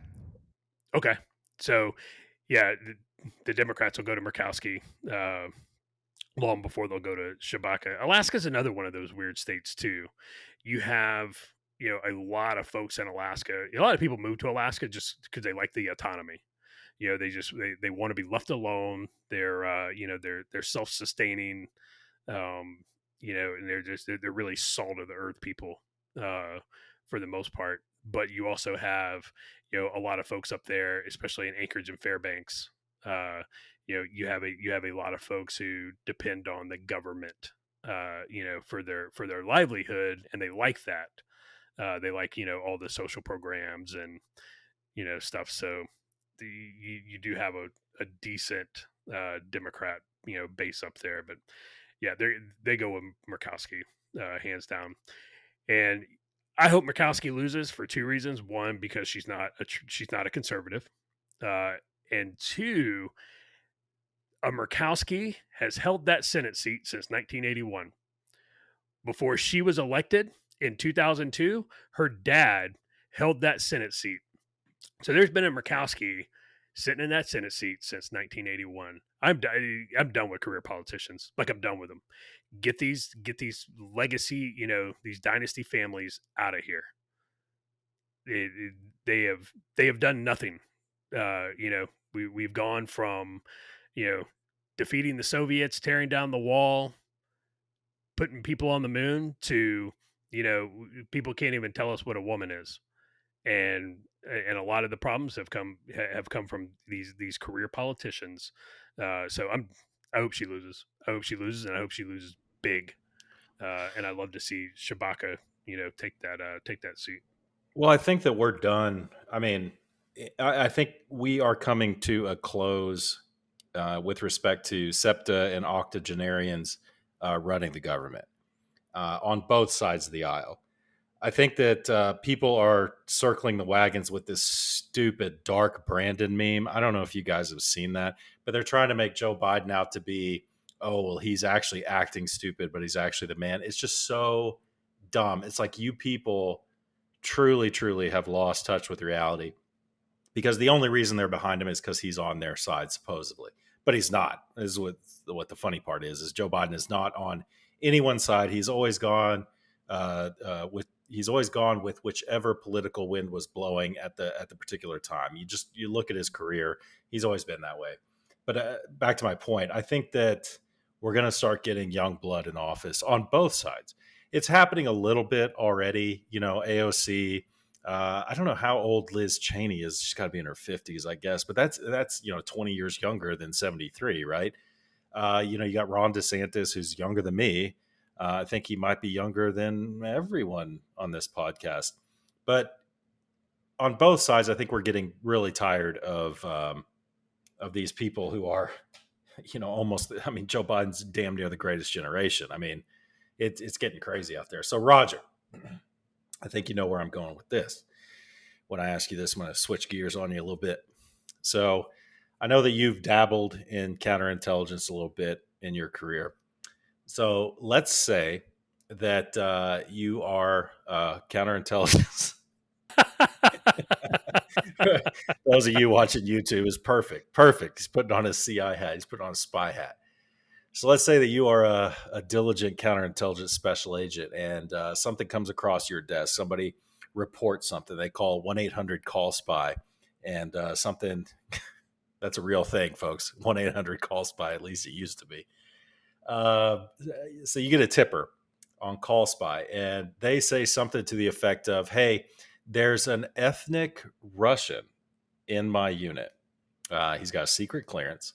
Okay, so yeah, the Democrats will go to Murkowski long before they'll go to Shabaka. Alaska's another one of those weird states too. You have a lot of folks in Alaska. A lot of people move to Alaska just because they like the autonomy. They want to be left alone. They're self-sustaining. And they're really salt of the earth people for the most part. But you also have a lot of folks up there, especially in Anchorage and Fairbanks. You have a lot of folks who depend on the government, for their livelihood, and they like that. They like all the social programs and stuff. So you do have a decent Democrat base up there, but yeah, they go with Murkowski hands down. And I hope Murkowski loses for two reasons. One, because she's not a conservative, and two, a Murkowski has held that Senate seat since 1981. Before she was elected in 2002, her dad held that Senate seat. So there's been a Murkowski sitting in that Senate seat since 1981. I'm done with career politicians. Like, I'm done with them. Get these legacy, these dynasty families out of here. They have done nothing. We've gone from defeating the Soviets, tearing down the wall, putting people on the moon, to people can't even tell us what a woman is. And a lot of the problems have come from these career politicians. So I hope she loses. I hope she loses, and I hope she loses big. And I love to see Shabaka, take that seat. Well, I think that we're done. I mean, I think we are coming to a close with respect to septa and octogenarians running the government on both sides of the aisle. I think that people are circling the wagons with this stupid dark Brandon meme. I don't know if you guys have seen that, but they're trying to make Joe Biden out to be, oh, well, he's actually acting stupid, but he's actually the man. It's just so dumb. It's like, you people truly, truly have lost touch with reality, because the only reason they're behind him is because he's on their side, supposedly. But he's not. This is what the funny part is Joe Biden is not on anyone's side. He's always gone with whichever political wind was blowing at the particular time. You look at his career, he's always been that way. But back to my point, I think that we're going to start getting young blood in office on both sides. It's happening a little bit already. AOC. I don't know how old Liz Cheney is. She's got to be in her 50s, I guess. But that's 20 years younger than 73, right? You got Ron DeSantis, who's younger than me. I think he might be younger than everyone on this podcast. But on both sides, I think we're getting really tired of these people who are, almost. I mean, Joe Biden's damn near the greatest generation. I mean, it's getting crazy out there. So, Roger, I think you know where I'm going with this. When I ask you this, I'm going to switch gears on you a little bit. So, I know that you've dabbled in counterintelligence a little bit in your career. So let's say that you are counterintelligence. Those of you watching YouTube is perfect. Perfect. He's putting on his CI hat. He's putting on a spy hat. So let's say that you are a diligent counterintelligence special agent, and something comes across your desk. Somebody reports something. They call 1-800-CALL-SPY, and something that's a real thing, folks. 1-800-CALL-SPY. At least it used to be. So you get a tipper on Call Spy, and they say something to the effect of, hey, there's an ethnic Russian in my unit. He's got a secret clearance,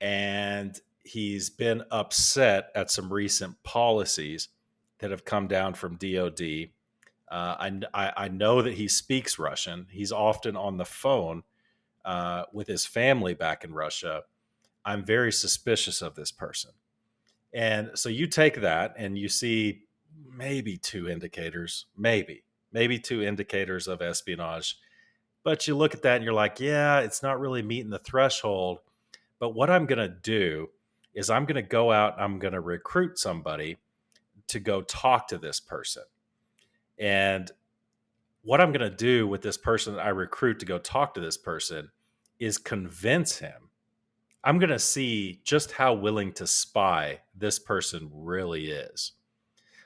and he's been upset at some recent policies that have come down from DOD. I know that he speaks Russian. He's often on the phone with his family back in Russia. I'm very suspicious of this person. And so you take that and you see maybe two indicators, maybe maybe 2 indicators of espionage. But you look at that and you're like, yeah, it's not really meeting the threshold. But what I'm going to do is I'm going to go out and I'm going to recruit somebody to go talk to this person. And what I'm going to do with this person that I recruit to go talk to this person is convince him. I'm going to see just how willing to spy this person really is.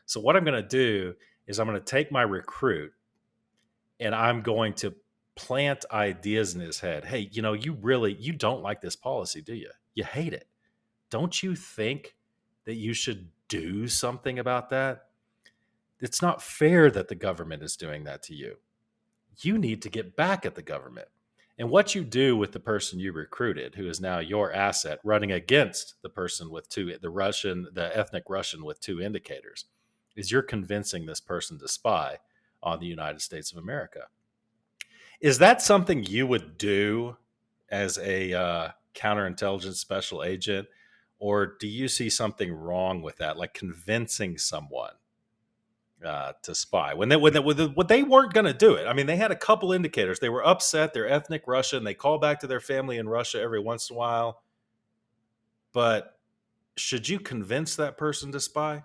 So what I'm going to do is I'm going to take my recruit and I'm going to plant ideas in his head. Hey, you don't like this policy, do you? You hate it. Don't you think that you should do something about that? It's not fair that the government is doing that to you. You need to get back at the government. And what you do with the person you recruited, who is now your asset, running against the person with the ethnic Russian with 2 indicators, is you're convincing this person to spy on the United States of America. Is that something you would do as a counterintelligence special agent? Or do you see something wrong with that, like convincing someone to spy when they weren't going to do it? I mean, they had a couple indicators. They were upset. They're ethnic Russian. They call back to their family in Russia every once in a while. But should you convince that person to spy?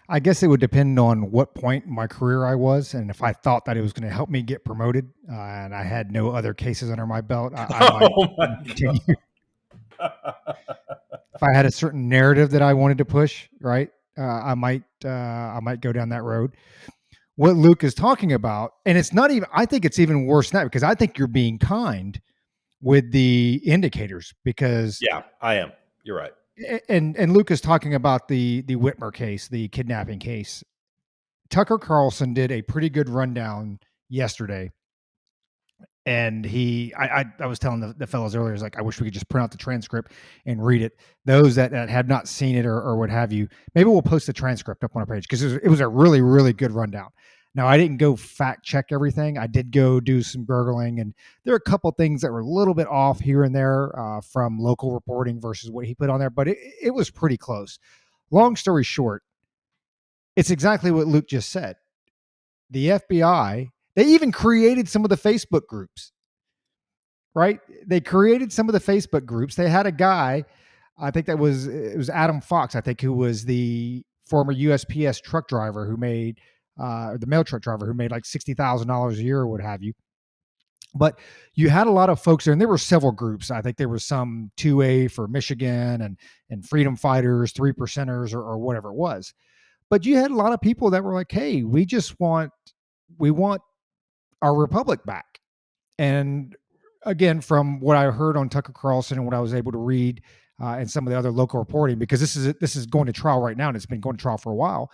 I guess it would depend on what point in my career I was, and if I thought that it was going to help me get promoted, and I had no other cases under my belt, I might continue. If I had a certain narrative that I wanted to push, right, I might go down that road. What Luke is talking about, and it's not even. I think it's even worse than that, because I think you're being kind with the indicators, because yeah, I am. You're right. And Luke is talking about the Whitmer case, the kidnapping case. Tucker Carlson did a pretty good rundown yesterday. And I was telling the fellows earlier, like, I wish we could just print out the transcript and read it. Those that have not seen it or what have you, maybe we'll post the transcript up on our page, because it was a really, really good rundown. Now, I didn't go fact check everything. I did go do some Googling, and there are a couple things that were a little bit off here and there from local reporting versus what he put on there, but it was pretty close. Long story short, it's exactly what Luke just said. The FBI, they even created some of the Facebook groups, right? They created some of the Facebook groups. They had a guy, I think it was Adam Fox, I think, who was the former USPS truck driver who made, the mail truck driver who made like $60,000 a year or what have you. But you had a lot of folks there, and there were several groups. I think there was some 2A for Michigan and Freedom Fighters, 3%ers, or whatever it was. But you had a lot of people that were like, hey, we want our republic back. And again, from what I heard on Tucker Carlson and what I was able to read and some of the other local reporting, because this is going to trial right now, and it's been going to trial for a while,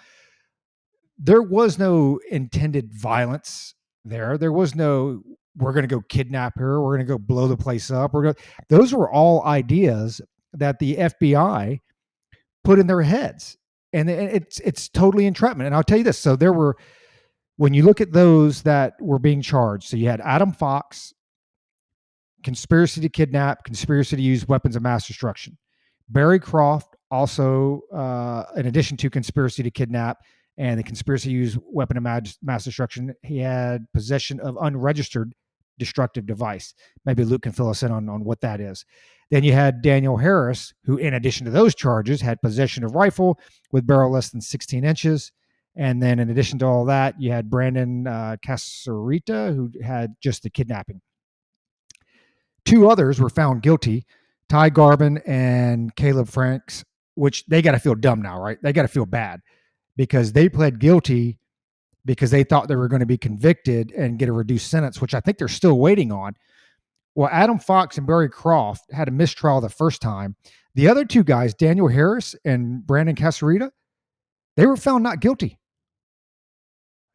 there was no intended violence there. There was no, we're going to go kidnap her, we're going to go blow the place up. Those were all ideas that the FBI put in their heads. And it's totally entrapment. And I'll tell you this. So there were, when you look at those that were being charged, so you had Adam Fox, conspiracy to kidnap, conspiracy to use weapons of mass destruction. Barry Croft, also, in addition to conspiracy to kidnap and the conspiracy to use weapon of mass destruction, he had possession of unregistered destructive device. Maybe Luke can fill us in on what that is. Then you had Daniel Harris, who, in addition to those charges, had possession of rifle with barrel less than 16 inches. And then in addition to all that, you had Brandon Casarita, who had just the kidnapping. 2 others were found guilty, Ty Garbin and Caleb Franks, which they got to feel dumb now, right? They got to feel bad because they pled guilty because they thought they were going to be convicted and get a reduced sentence, which I think they're still waiting on. Well, Adam Fox and Barry Croft had a mistrial the first time. The other 2 guys, Daniel Harris and Brandon Casarita, they were found not guilty.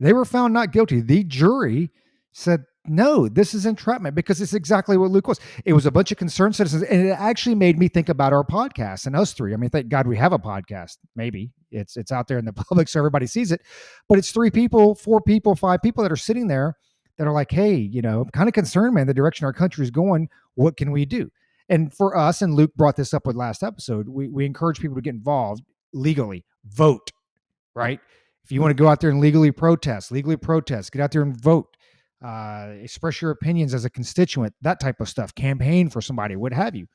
They were found not guilty. The jury said, no, this is entrapment, because it's exactly what Luke was. It was a bunch of concerned citizens, and it actually made me think about our podcast and us 3. I mean, thank God we have a podcast. Maybe it's out there in the public so everybody sees it, but it's 3 people, 4 people, 5 people that are sitting there that are like, hey, I'm kind of concerned, man, the direction our country is going. What can we do? And for us, and Luke brought this up with last episode, we encourage people to get involved legally, vote, right? If you want to go out there and legally protest, get out there and vote, express your opinions as a constituent, that type of stuff, campaign for somebody, what have you.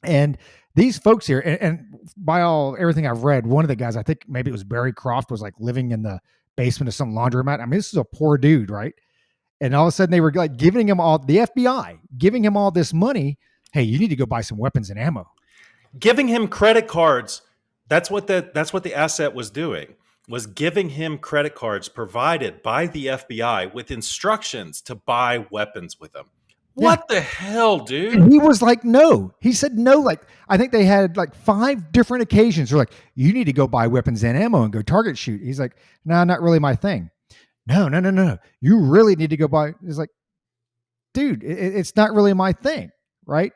And these folks here, and by everything I've read, one of the guys, I think maybe it was Barry Croft, was like living in the basement of some laundromat. I mean, this is a poor dude, right? And all of a sudden they were like giving him the FBI, giving him all this money. Hey, you need to go buy some weapons and ammo. Giving him credit cards. That's what the asset was doing, was giving him credit cards provided by the FBI with instructions to buy weapons with them. What the hell, dude? And he was like, no. He said no. Like, I think they had like 5 different occasions. They're like, you need to go buy weapons and ammo and go target shoot. He's like, no, not really my thing. No. You really need to go buy. It's like, dude, it's not really my thing, right?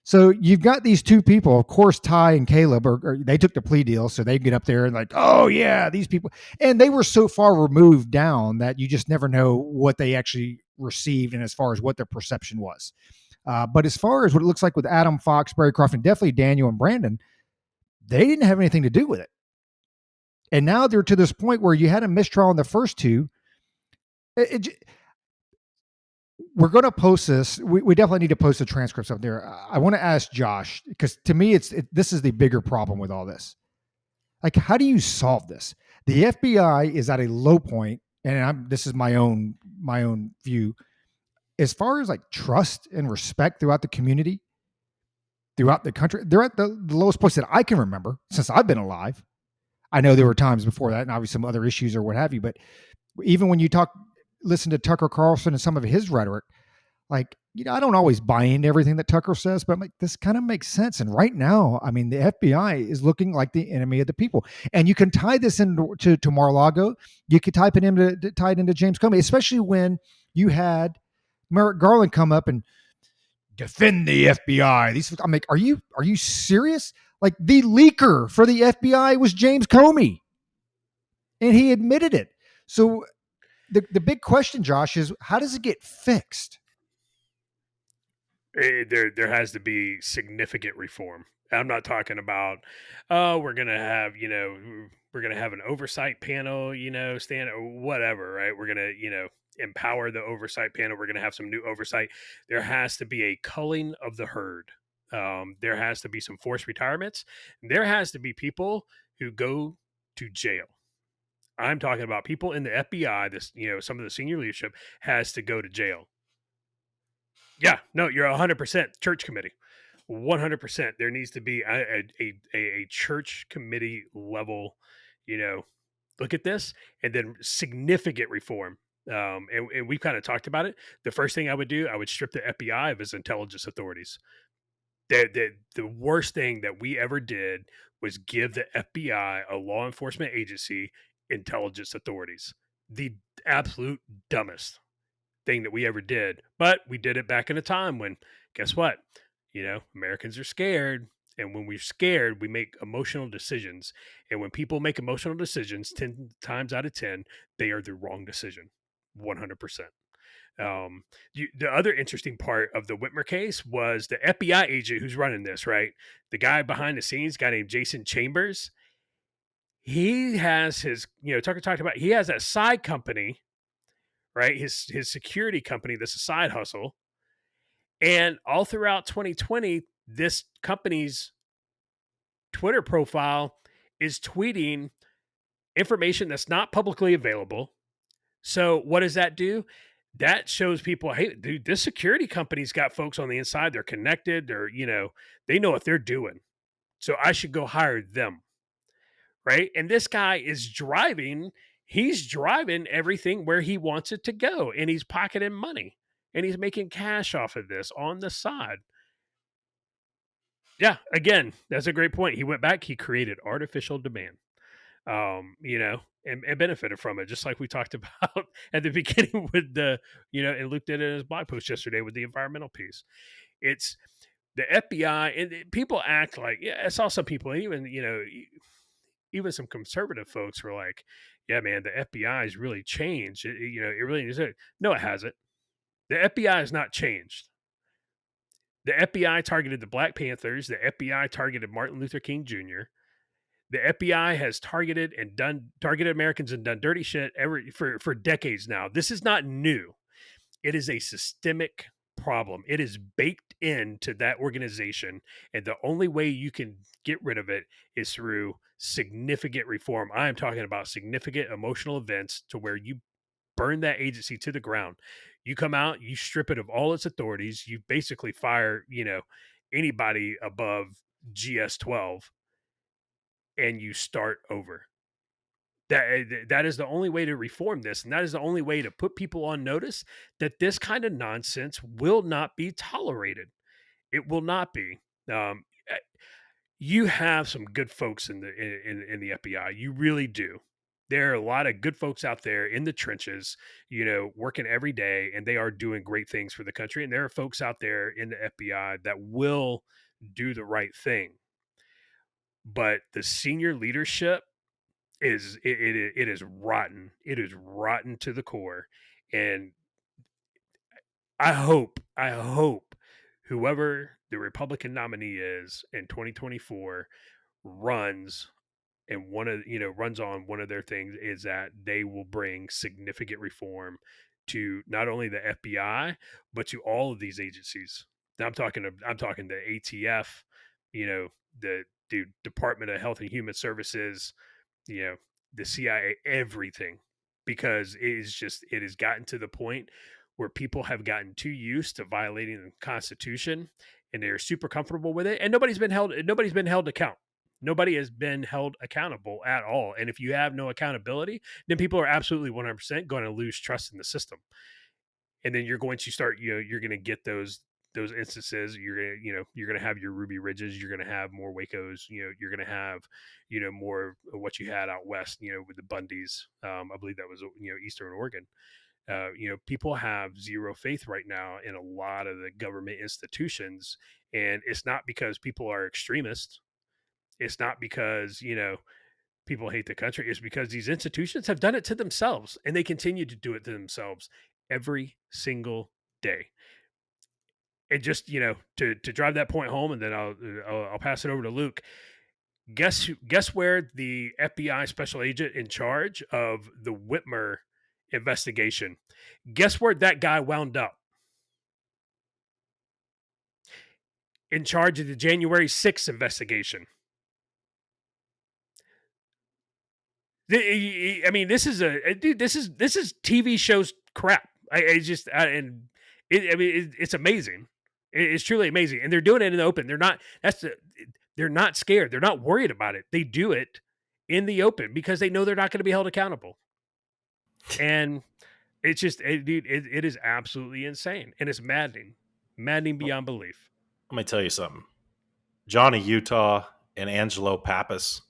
So you've got these 2 people, of course, Ty and Caleb, or they took the plea deal, so they get up there and like, oh yeah, these people, and they were so far removed down that you just never know what they actually received and as far as what their perception was. But as far as what it looks like with Adam, Fox, Barry Croft, and definitely Daniel and Brandon, they didn't have anything to do with it. And now they're to this point where you had a mistrial in the first 2. We're going to post this. We definitely need to post the transcripts up there. I want to ask Josh, because to me, this is the bigger problem with all this. Like, how do you solve this? The FBI is at a low point, and this is my own view, as far as like trust and respect throughout the community, throughout the country. They're at the lowest place that I can remember since I've been alive. I know there were times before that, and obviously some other issues or what have you, but even when you listen to Tucker Carlson and some of his rhetoric, like, I don't always buy into everything that Tucker says, but I'm like, this kind of makes sense. And right now, I mean, the FBI is looking like the enemy of the people. And you can tie this into Mar-a-Lago. You could tie it into James Comey, especially when you had Merrick Garland come up and defend the FBI. I'm like, are you serious? Like, the leaker for the FBI was James Comey, and he admitted it. So the big question, Josh, is how does it get fixed? There has to be significant reform. I'm not talking about, oh, we're gonna have an oversight panel, stand or whatever, right? We're gonna empower the oversight panel. We're gonna have some new oversight. There has to be a culling of the herd. There has to be some forced retirements. There has to be people who go to jail. I'm talking about people in the FBI. Some of the senior leadership has to go to jail. Yeah, no, you're 100% church committee. 100%. There needs to be a church committee level, look at this, and then significant reform. And we've kind of talked about it. The first thing I would do, I would strip the FBI of its intelligence authorities. The worst thing that we ever did was give the FBI, a law enforcement agency, intelligence authorities. The absolute dumbest thing that we ever did. But we did it back in a time when, guess what? Americans are scared. And when we're scared, we make emotional decisions. And when people make emotional decisions, 10 times out of 10, they are the wrong decision. 100%. The other interesting part of the Whitmer case was the FBI agent who's running this, right? The guy behind the scenes, guy named Jason Chambers. He has Tucker talked about, he has a side company, right? His security company, that's a side hustle. And all throughout 2020, this company's Twitter profile is tweeting information that's not publicly available. So what does that do? That shows people, hey, dude, this security company's got folks on the inside. They're connected. They know what they're doing. So I should go hire them. Right. And this guy is he's driving everything where he wants it to go. And he's pocketing money and he's making cash off of this on the side. Yeah. Again, that's a great point. He went back, he created artificial demand, and benefited from it, just like we talked about at the beginning with and Luke did it in his blog post yesterday with the environmental piece. It's the FBI, and people act like, yeah, I saw some people, even some conservative folks were like, yeah, man, the FBI has really changed. It really is. No, it hasn't. The FBI has not changed. The FBI targeted the Black Panthers. The FBI targeted Martin Luther King Jr. The FBI has targeted Americans and done dirty shit for decades now. This is not new. It is a systemic problem. It is baked into that organization, and the only way you can get rid of it is through significant reform. I am talking about significant emotional events to where you burn that agency to the ground. You come out, you strip it of all its authorities, you basically fire, anybody above GS 12, and you start over. That is the only way to reform this, and that is the only way to put people on notice that this kind of nonsense will not be tolerated. It will not be. Eh, you have some good folks in the FBI. You really do. There are a lot of good folks out there in the trenches, working every day, and they are doing great things for the country. And there are folks out there in the FBI that will do the right thing. But the senior leadership it is rotten. It is rotten to the core. And I hope whoever the Republican nominee is in 2024 runs runs on one of their things is that they will bring significant reform to not only the FBI but to all of these agencies. Now, I'm talking the ATF, the Department of Health and Human Services, you know, the CIA, everything, because it has gotten to the point where people have gotten too used to violating the Constitution, and they're super comfortable with it, and nobody's been held to account. Nobody has been held accountable at all. And if you have no accountability, then people are absolutely 100% going to lose trust in the system. And then you're going to start, you're going to get those instances. You're going to have your Ruby Ridges, you're going to have more Wacos, you're going to have, more of what you had out west, with the Bundys. I believe that was, Eastern Oregon. People have zero faith right now in a lot of the government institutions, and it's not because people are extremists. It's not because, people hate the country. It's because these institutions have done it to themselves, and they continue to do it to themselves every single day. And just, to drive that point home, and then I'll pass it over to Luke. Guess where the FBI special agent in charge of the Whitmer investigation, guess where that guy wound up? In charge of the January 6th investigation. I mean, this is TV shows crap. It's amazing. It's truly amazing, and they're doing it in the open. They're not scared. They're not worried about it. They do it in the open because they know they're not going to be held accountable. And it's just, dude, it is absolutely insane, and it's maddening beyond belief. Let me tell you something. Johnny Utah and Angelo Pappas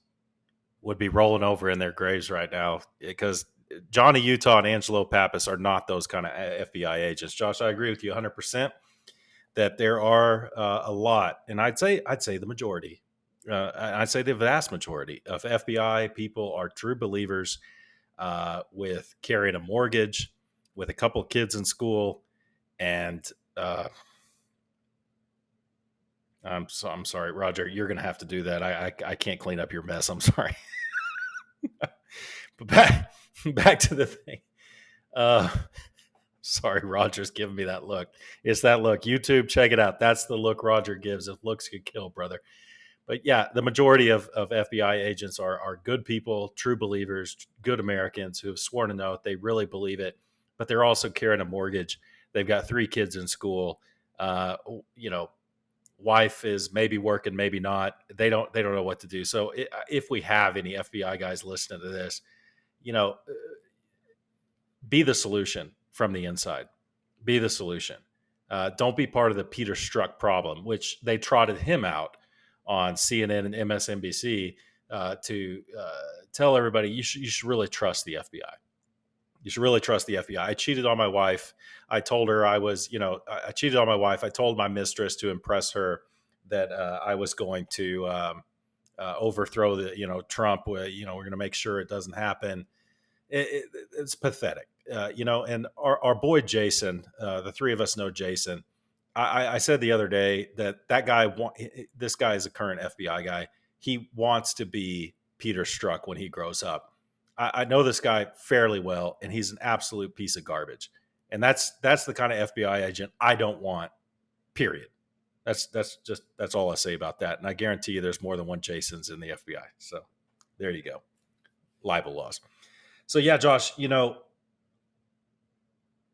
would be rolling over in their graves right now, because Johnny Utah and Angelo Pappas are not those kind of FBI agents. Josh, I agree with you 100% that there are a lot, and I'd say the majority. I'd say the vast majority of FBI people are true believers, with carrying a mortgage, with a couple of kids in school, and I'm sorry, Roger, you're going to have to do that. I can't clean up your mess. I'm sorry. But back to the thing. Sorry, Roger's giving me that look. It's that look. YouTube, check it out. That's the look Roger gives. If looks could kill, brother. But yeah, the majority of FBI agents are good people, true believers, good Americans who have sworn an oath. They really believe it, but they're also carrying a mortgage. They've got 3 kids in school. Wife is maybe working, maybe not. They don't know what to do. So if we have any FBI guys listening to this, be the solution from the inside. Be the solution. Don't be part of the Peter Strzok problem, which they trotted him out on CNN and MSNBC to tell everybody you should really trust the FBI. You should really trust the FBI. I cheated on my wife. I told her I cheated on my wife. I told my mistress to impress her that I was going to overthrow Trump. We're going to make sure it doesn't happen. It's pathetic, and our boy Jason, the 3 of us know Jason. I said the other day that guy, this guy is a current FBI guy. He wants to be Peter Strzok when he grows up. I know this guy fairly well, and he's an absolute piece of garbage. And that's the kind of FBI agent I don't want, period. That's all I say about that. And I guarantee you there's more than one Jason's in the FBI. So there you go. Libel laws. So yeah, Josh,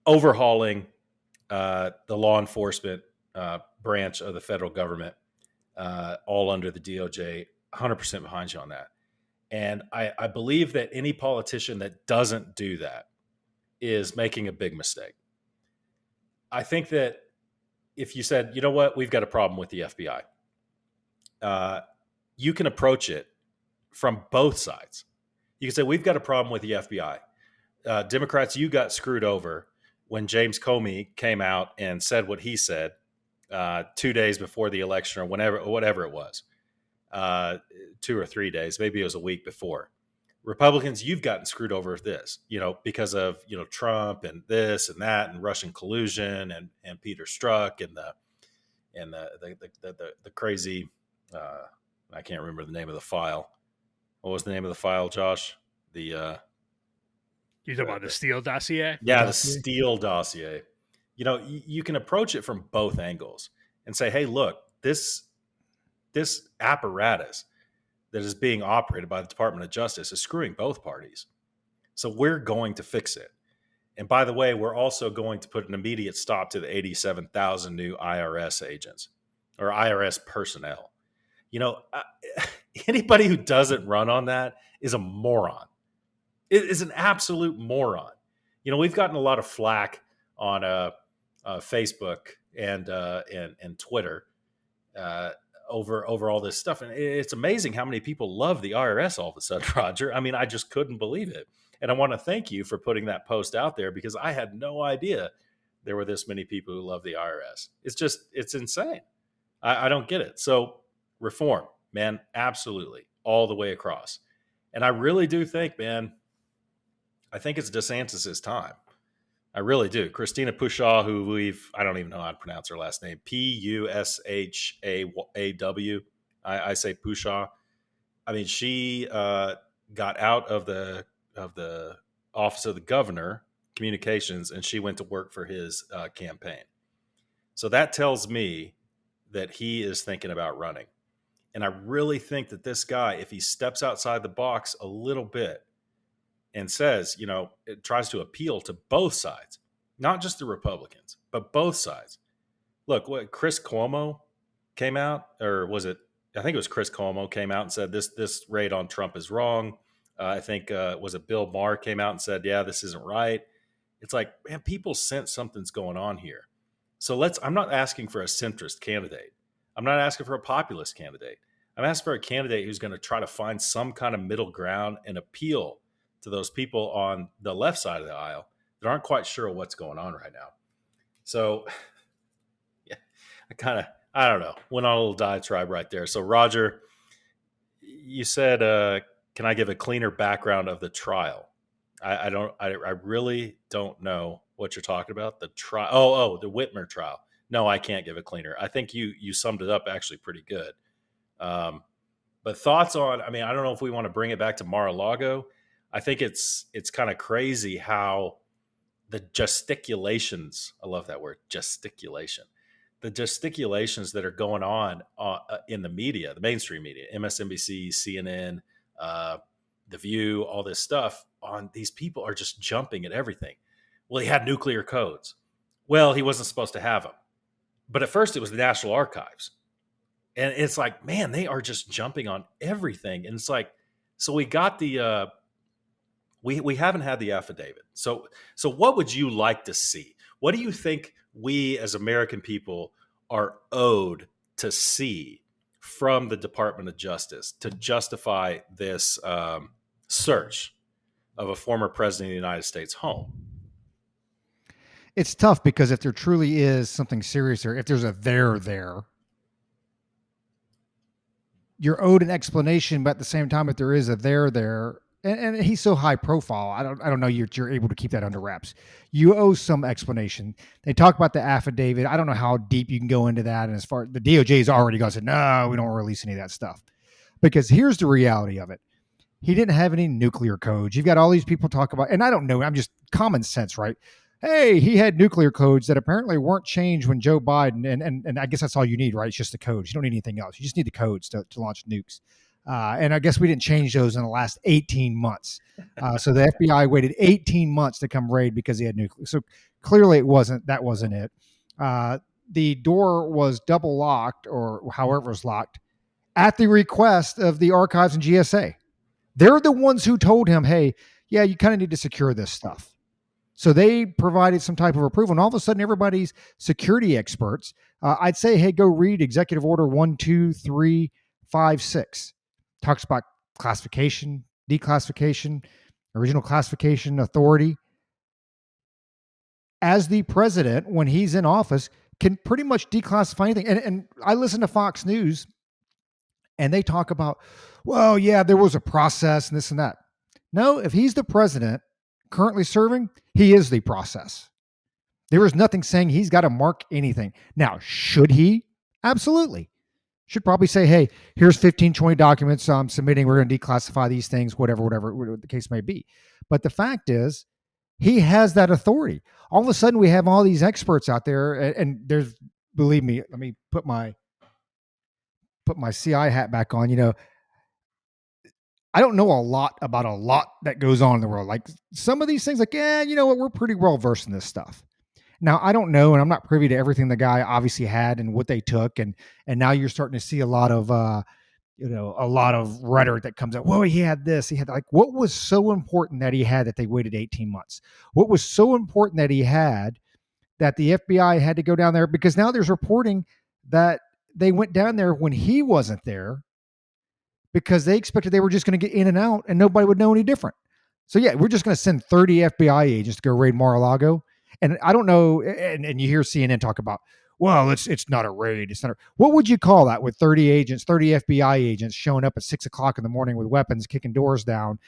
overhauling the law enforcement branch of the federal government, all under the DOJ, 100% behind you on that. And I believe that any politician that doesn't do that is making a big mistake. I think that if you said, you know what, we've got a problem with the FBI, you can approach it from both sides. You can say, we've got a problem with the FBI. Democrats, you got screwed over when James Comey came out and said what he said 2 days before the election or whatever it was. 2 or 3 days, maybe it was a week before. Republicans, you've gotten screwed over with this, because of, Trump and this and that and Russian collusion and Peter Strzok and the crazy, I can't remember the name of the file. What was the name of the file, Josh? You're talking about the Steele dossier? Yeah, the Steele dossier. You can approach it from both angles and say, hey, look, this apparatus that is being operated by the Department of Justice is screwing both parties. So we're going to fix it. And by the way, we're also going to put an immediate stop to the 87,000 new IRS agents or IRS personnel. Anybody who doesn't run on that is a moron. It is an absolute moron. We've gotten a lot of flack on Facebook and Twitter over all this stuff. And it's amazing how many people love the IRS all of a sudden, Roger. I mean, I just couldn't believe it. And I want to thank you for putting that post out there because I had no idea there were this many people who love the IRS. It's insane. I don't get it. So reform, man, absolutely, all the way across. And I really do think, man, I think it's DeSantis' time. I really do. Christina Pushaw, who I don't even know how to pronounce her last name, Pushaw. I say Pushaw. I mean, she got out of the office of the governor, communications, and she went to work for his campaign. So that tells me that he is thinking about running. And I really think that this guy, if he steps outside the box a little bit and says, it tries to appeal to both sides, not just the Republicans, but both sides. Look, what Chris Cuomo came out, or was it? I think it was Chris Cuomo came out and said this raid on Trump is wrong. I think was it Bill Maher came out and said, yeah, this isn't right. It's like, man, people sense something's going on here. So I'm not asking for a centrist candidate. I'm not asking for a populist candidate. I'm asking for a candidate who's going to try to find some kind of middle ground and appeal to those people on the left side of the aisle that aren't quite sure what's going on right now. So, yeah, I don't know, went on a little diatribe right there. So, Roger, you said, can I give a cleaner background of the trial? I really don't know what you're talking about. The trial. Oh, the Whitmer trial. No, I can't give a cleaner. I think you summed it up actually pretty good. But thoughts on, I don't know if we want to bring it back to Mar-a-Lago. I think it's kind of crazy how the gesticulations, I love that word, gesticulation, the gesticulations that are going on in the media, the mainstream media, MSNBC, CNN, The View, all this stuff on these people are just jumping at everything. Well, he had nuclear codes. Well, he wasn't supposed to have them. But at first it was the National Archives. And it's like, man, they are just jumping on everything. And it's like, so we got the, we haven't had the affidavit. So what would you like to see? What do you think we as American people are owed to see from the Department of Justice to justify this search of a former president of the United States home? It's tough because if there truly is something serious or if there's a there, you're owed an explanation, but at the same time, if there is a there, and he's so high profile, I don't know you're able to keep that under wraps. You owe some explanation. They talk about the affidavit. I don't know how deep you can go into that. And as far the DOJ has already gone said, no, we don't release any of that stuff, because here's the reality of it. He didn't have any nuclear codes. You've got all these people talk about, and I don't know, I'm just common sense, right? Hey, he had nuclear codes that apparently weren't changed when Joe Biden, and I guess that's all you need, right? It's just the codes. You don't need anything else. You just need the codes to launch nukes. And I guess we didn't change those in the last 18 months. So the FBI waited 18 months to come raid because he had nuclear. So clearly that wasn't it. The door was double locked, or however it was locked, at the request of the archives and GSA. They're the ones who told him, hey, yeah, you kind of need to secure this stuff. So they provided some type of approval. And all of a sudden, everybody's security experts. I'd say, hey, go read Executive Order 12356. Talks about classification, declassification, original classification authority. As the president, when he's in office, can pretty much declassify anything. And I listen to Fox News, and they talk about, well, yeah, there was a process and this and that. No, if he's the president currently serving, he is the process. There is nothing saying he's got to mark anything. Now, should he? Absolutely. Should probably say, hey, here's 15, 20 documents I'm submitting. We're going to declassify these things, whatever the case may be. But the fact is, he has that authority. All of a sudden, we have all these experts out there, and there's, believe me, let me put my CI hat back on. I don't know a lot about a lot that goes on in the world. Like some of these things, like, yeah, you know what? We're pretty well versed in this stuff. Now, I don't know, and I'm not privy to everything the guy obviously had and what they took. And now you're starting to see a lot of, a lot of rhetoric that comes out. Well, he had this, he had that. Like, what was so important that he had that they waited 18 months? What was so important that he had that the FBI had to go down there? Because now there's reporting that they went down there when he wasn't there, because they expected they were just going to get in and out and nobody would know any different. So yeah, we're just going to send 30 FBI agents to go raid Mar-a-Lago. And I don't know. And you hear CNN talk about, well, it's not a raid. It's not. What would you call that with 30 agents, 30 FBI agents showing up at 6:00 in the morning with weapons, kicking doors down,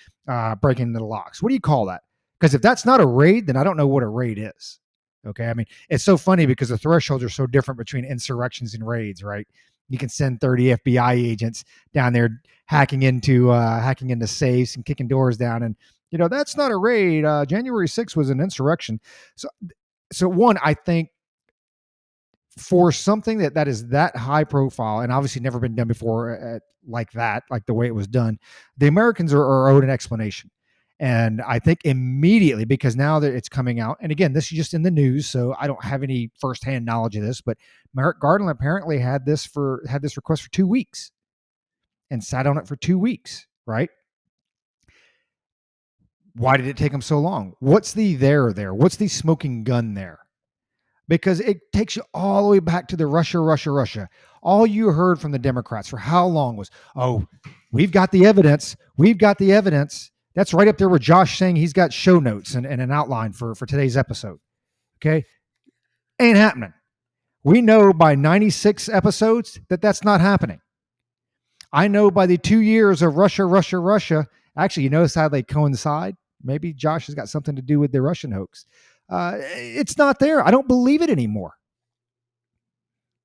breaking into the locks? What do you call that? Because if that's not a raid, then I don't know what a raid is. Okay. I mean, it's so funny because the thresholds are so different between insurrections and raids, right? You can send 30 FBI agents down there hacking into safes and kicking doors down. And, that's not a raid. January 6th was an insurrection. So one, I think for something that is that high profile and obviously never been done before like that, like the way it was done, the Americans are owed an explanation. And I think immediately, because now that it's coming out, and again, this is just in the news, so I don't have any firsthand knowledge of this, but Merrick Garland apparently had this request for 2 weeks and sat on it for 2 weeks, right? Why did it take him so long? What's the there? What's the smoking gun there? Because it takes you all the way back to the Russia. All you heard from the Democrats for how long was, oh, we've got the evidence. That's right up there with Josh saying he's got show notes and an outline for today's episode. Okay. Ain't happening. We know by 96 episodes that's not happening. I know by the 2 years of Russia. Actually, you notice how they coincide? Maybe Josh has got something to do with the Russian hoax. It's not there. I don't believe it anymore.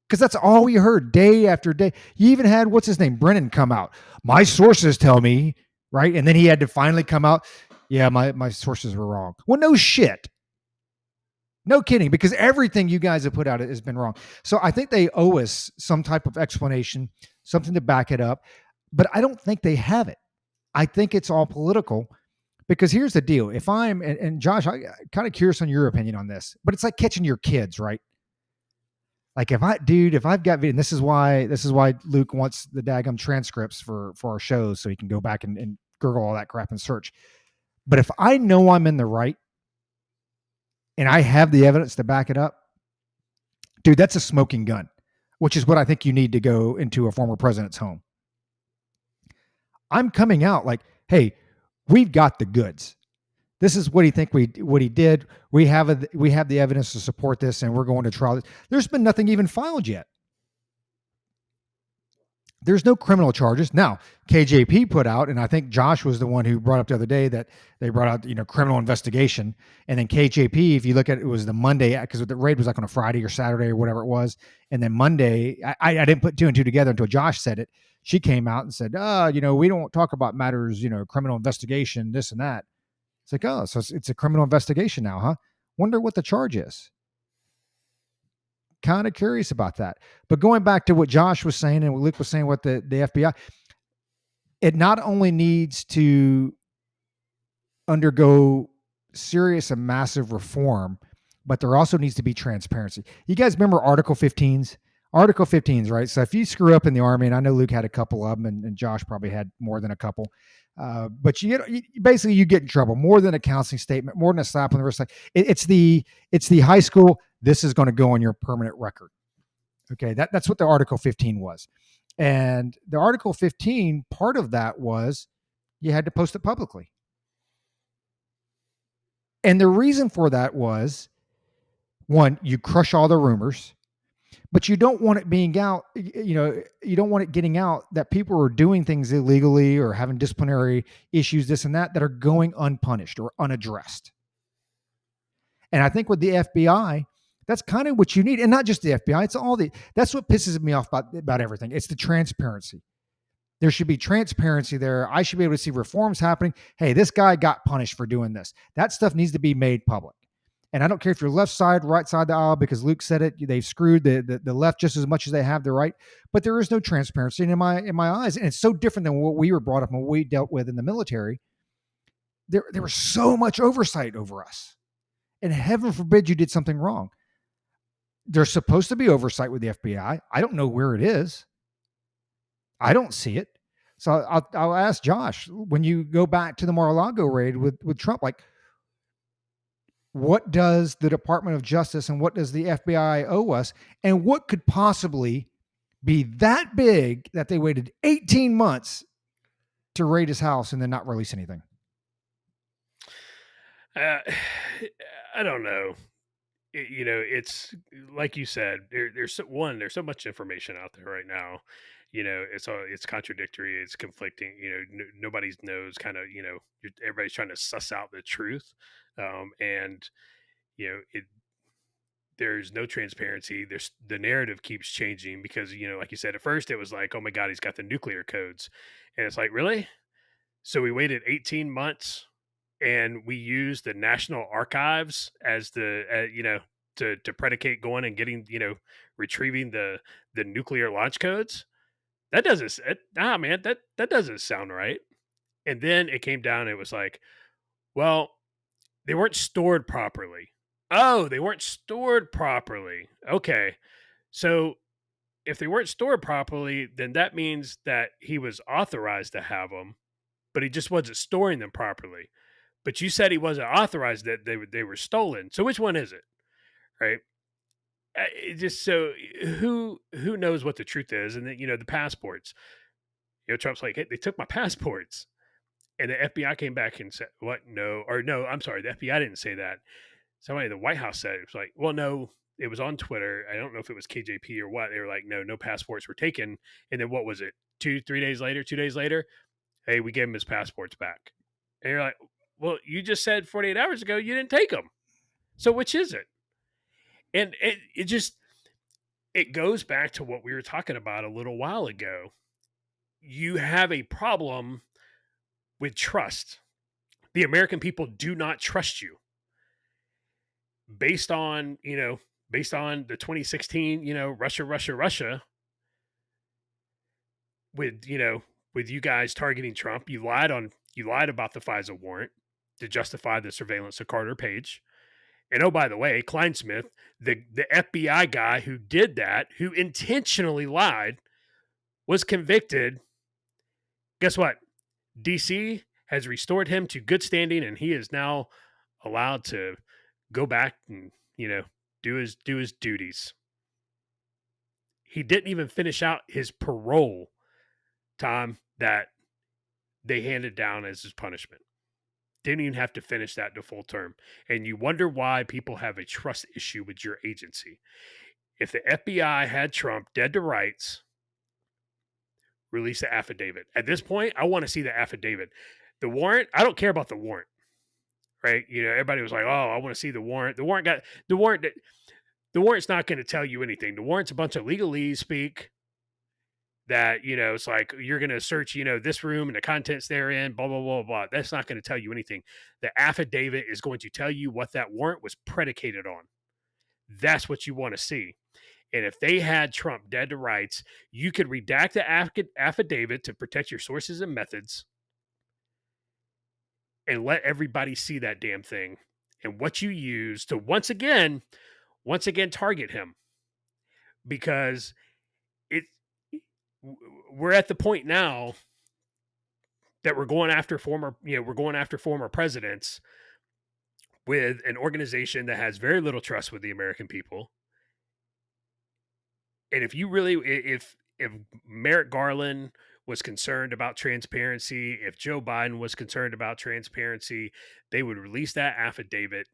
Because that's all we heard day after day. You even had, what's his name, Brennan, come out. My sources tell me, right? And then he had to finally come out. Yeah, my sources were wrong. Well, no shit. No kidding, because everything you guys have put out has been wrong. So I think they owe us some type of explanation, something to back it up. But I don't think they have it. I think it's all political. Because here's the deal. If I'm, and Josh, I'm kind of curious on your opinion on this, but it's like catching your kids, right? Like if I've got, and this is why Luke wants the daggum transcripts for our shows so he can go back and gurgle all that crap and search. But if I know I'm in the right and I have the evidence to back it up, dude, that's a smoking gun, which is what I think you need to go into a former president's home. I'm coming out like, hey, we've got the goods. This is what he did. We have the evidence to support this, and we're going to trial. There's been nothing even filed yet. There's no criminal charges. Now, KJP put out, and I think Josh was the one who brought up the other day that they brought out, criminal investigation. And then KJP, if you look at it, was the Monday, because the raid was like on a Friday or Saturday or whatever it was. And then Monday, I didn't put two and two together until Josh said it. She came out and said, we don't talk about matters, criminal investigation, this and that. It's like, oh, so it's a criminal investigation now, huh? Wonder what the charge is. Kind of curious about that. But going back to what Josh was saying and what Luke was saying, what the FBI, it not only needs to undergo serious and massive reform, but there also needs to be transparency. You guys remember Article 15s? Article 15s, right? So if you screw up in the Army, and I know Luke had a couple of them, and Josh probably had more than a couple, but you get in trouble. More than a counseling statement, more than a slap on the wrist. Like it's the high school. This is going to go on your permanent record. Okay, that's what the Article 15 was, and the Article 15 part of that was you had to post it publicly, and the reason for that was, one, you crush all the rumors. But you don't want it being out, you don't want it getting out that people are doing things illegally or having disciplinary issues, this and that are going unpunished or unaddressed. And I think with the FBI, that's kind of what you need. And not just the FBI, that's what pisses me off about everything. It's the transparency. There should be transparency there. I should be able to see reforms happening. Hey, this guy got punished for doing this. That stuff needs to be made public. And I don't care if you're left side, right side of the aisle, because Luke said it, they've screwed the left just as much as they have the right. But there is no transparency in my eyes. And it's so different than what we were brought up and what we dealt with in the military. There was so much oversight over us. And heaven forbid you did something wrong. There's supposed to be oversight with the FBI. I don't know where it is. I don't see it. So I'll ask Josh, when you go back to the Mar-a-Lago raid with Trump, like, what does the Department of Justice and what does the FBI owe us? And what could possibly be that big that they waited 18 months to raid his house and then not release anything? I don't know. It's like you said, there's so much information out there right now. It's contradictory, it's conflicting. Nobody knows kind of, everybody's trying to suss out the truth. And there's no transparency. The narrative keeps changing because, like you said, at first it was like, oh my God, he's got the nuclear codes. And it's like, really? So we waited 18 months and we used the National Archives as to predicate going and getting, retrieving the nuclear launch codes. That doesn't, man, that doesn't sound right. And then it came down and it was like, well, they weren't stored properly. Oh, they weren't stored properly. Okay. So if they weren't stored properly, then that means that he was authorized to have them, but he just wasn't storing them properly. But you said he wasn't authorized, that they were stolen. So which one is it? Right? It just, so who knows what the truth is? And then, the passports. Trump's like, hey, they took my passports. And the FBI came back and said, what? No, I'm sorry. The FBI didn't say that. Somebody at the White House said, it was like, well, no, it was on Twitter. I don't know if it was KJP or what. They were like, no passports were taken. And then what was it? 2 days later, hey, we gave him his passports back. And you're like, well, you just said 48 hours ago you didn't take them. So which is it? And it goes back to what we were talking about a little while ago. You have a problem with trust. The American people do not trust you. Based on the 2016, Russia, with you guys targeting Trump, you lied about the FISA warrant to justify the surveillance of Carter Page. And oh, by the way, Kleinsmith, the FBI guy who did that, who intentionally lied, was convicted. Guess what? DC has restored him to good standing, and he is now allowed to go back and do his duties. He didn't even finish out his parole, Tom, that they handed down as his punishment. Didn't even have to finish that to full term. And you wonder why people have a trust issue with your agency. If the FBI had Trump dead to rights, release the affidavit. At this point, I want to see the affidavit. The warrant, I don't care about the warrant, right? Everybody was like, "Oh, I want to see the warrant." The warrant's not going to tell you anything. The warrant's a bunch of legalese speak that, it's like you're going to search, this room and the contents therein, blah, blah, blah, blah. That's not going to tell you anything. The affidavit is going to tell you what that warrant was predicated on. That's what you want to see. And if they had Trump dead to rights, you could redact the affidavit to protect your sources and methods and let everybody see that damn thing and what you use to once again target him. Because we're at the point now that we're going after former presidents with an organization that has very little trust with the American people. And if Merrick Garland was concerned about transparency, if Joe Biden was concerned about transparency, they would release that affidavit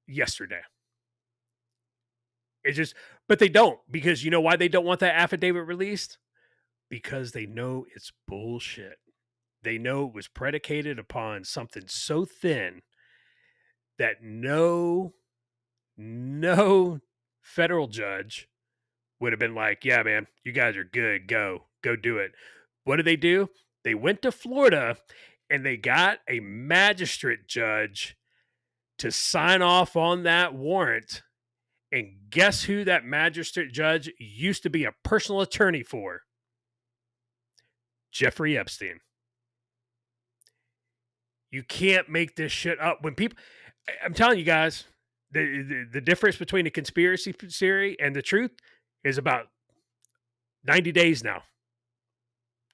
yesterday. But they don't, because you know why they don't want that affidavit released? Because they know it's bullshit. They know it was predicated upon something so thin that no federal judge would have been like, "Yeah, man, you guys are good. Go do it." What did they do? They went to Florida and they got a magistrate judge to sign off on that warrant. And guess who that magistrate judge used to be a personal attorney for? Jeffrey Epstein. You can't make this shit up. I'm telling you guys, the difference between a conspiracy theory and the truth is about 90 days now.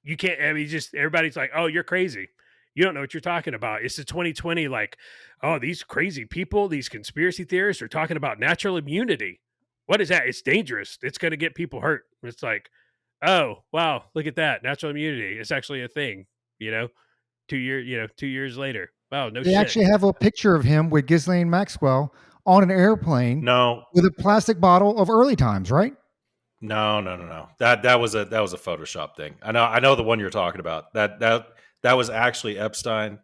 You can't, everybody's like, "Oh, you're crazy. You don't know what you're talking about." It's the 2020, like, "Oh, these crazy people, these conspiracy theorists are talking about natural immunity." What is that? It's dangerous. It's going to get people hurt. It's like, "Oh, wow, look at that. Natural immunity. It's actually a thing, 2 years later. Wow, no shit." They actually have a picture of him with Ghislaine Maxwell on an airplane No, with a plastic bottle of early times, right? no. That was a Photoshop thing. I know the one you're talking about. That was actually Epstein,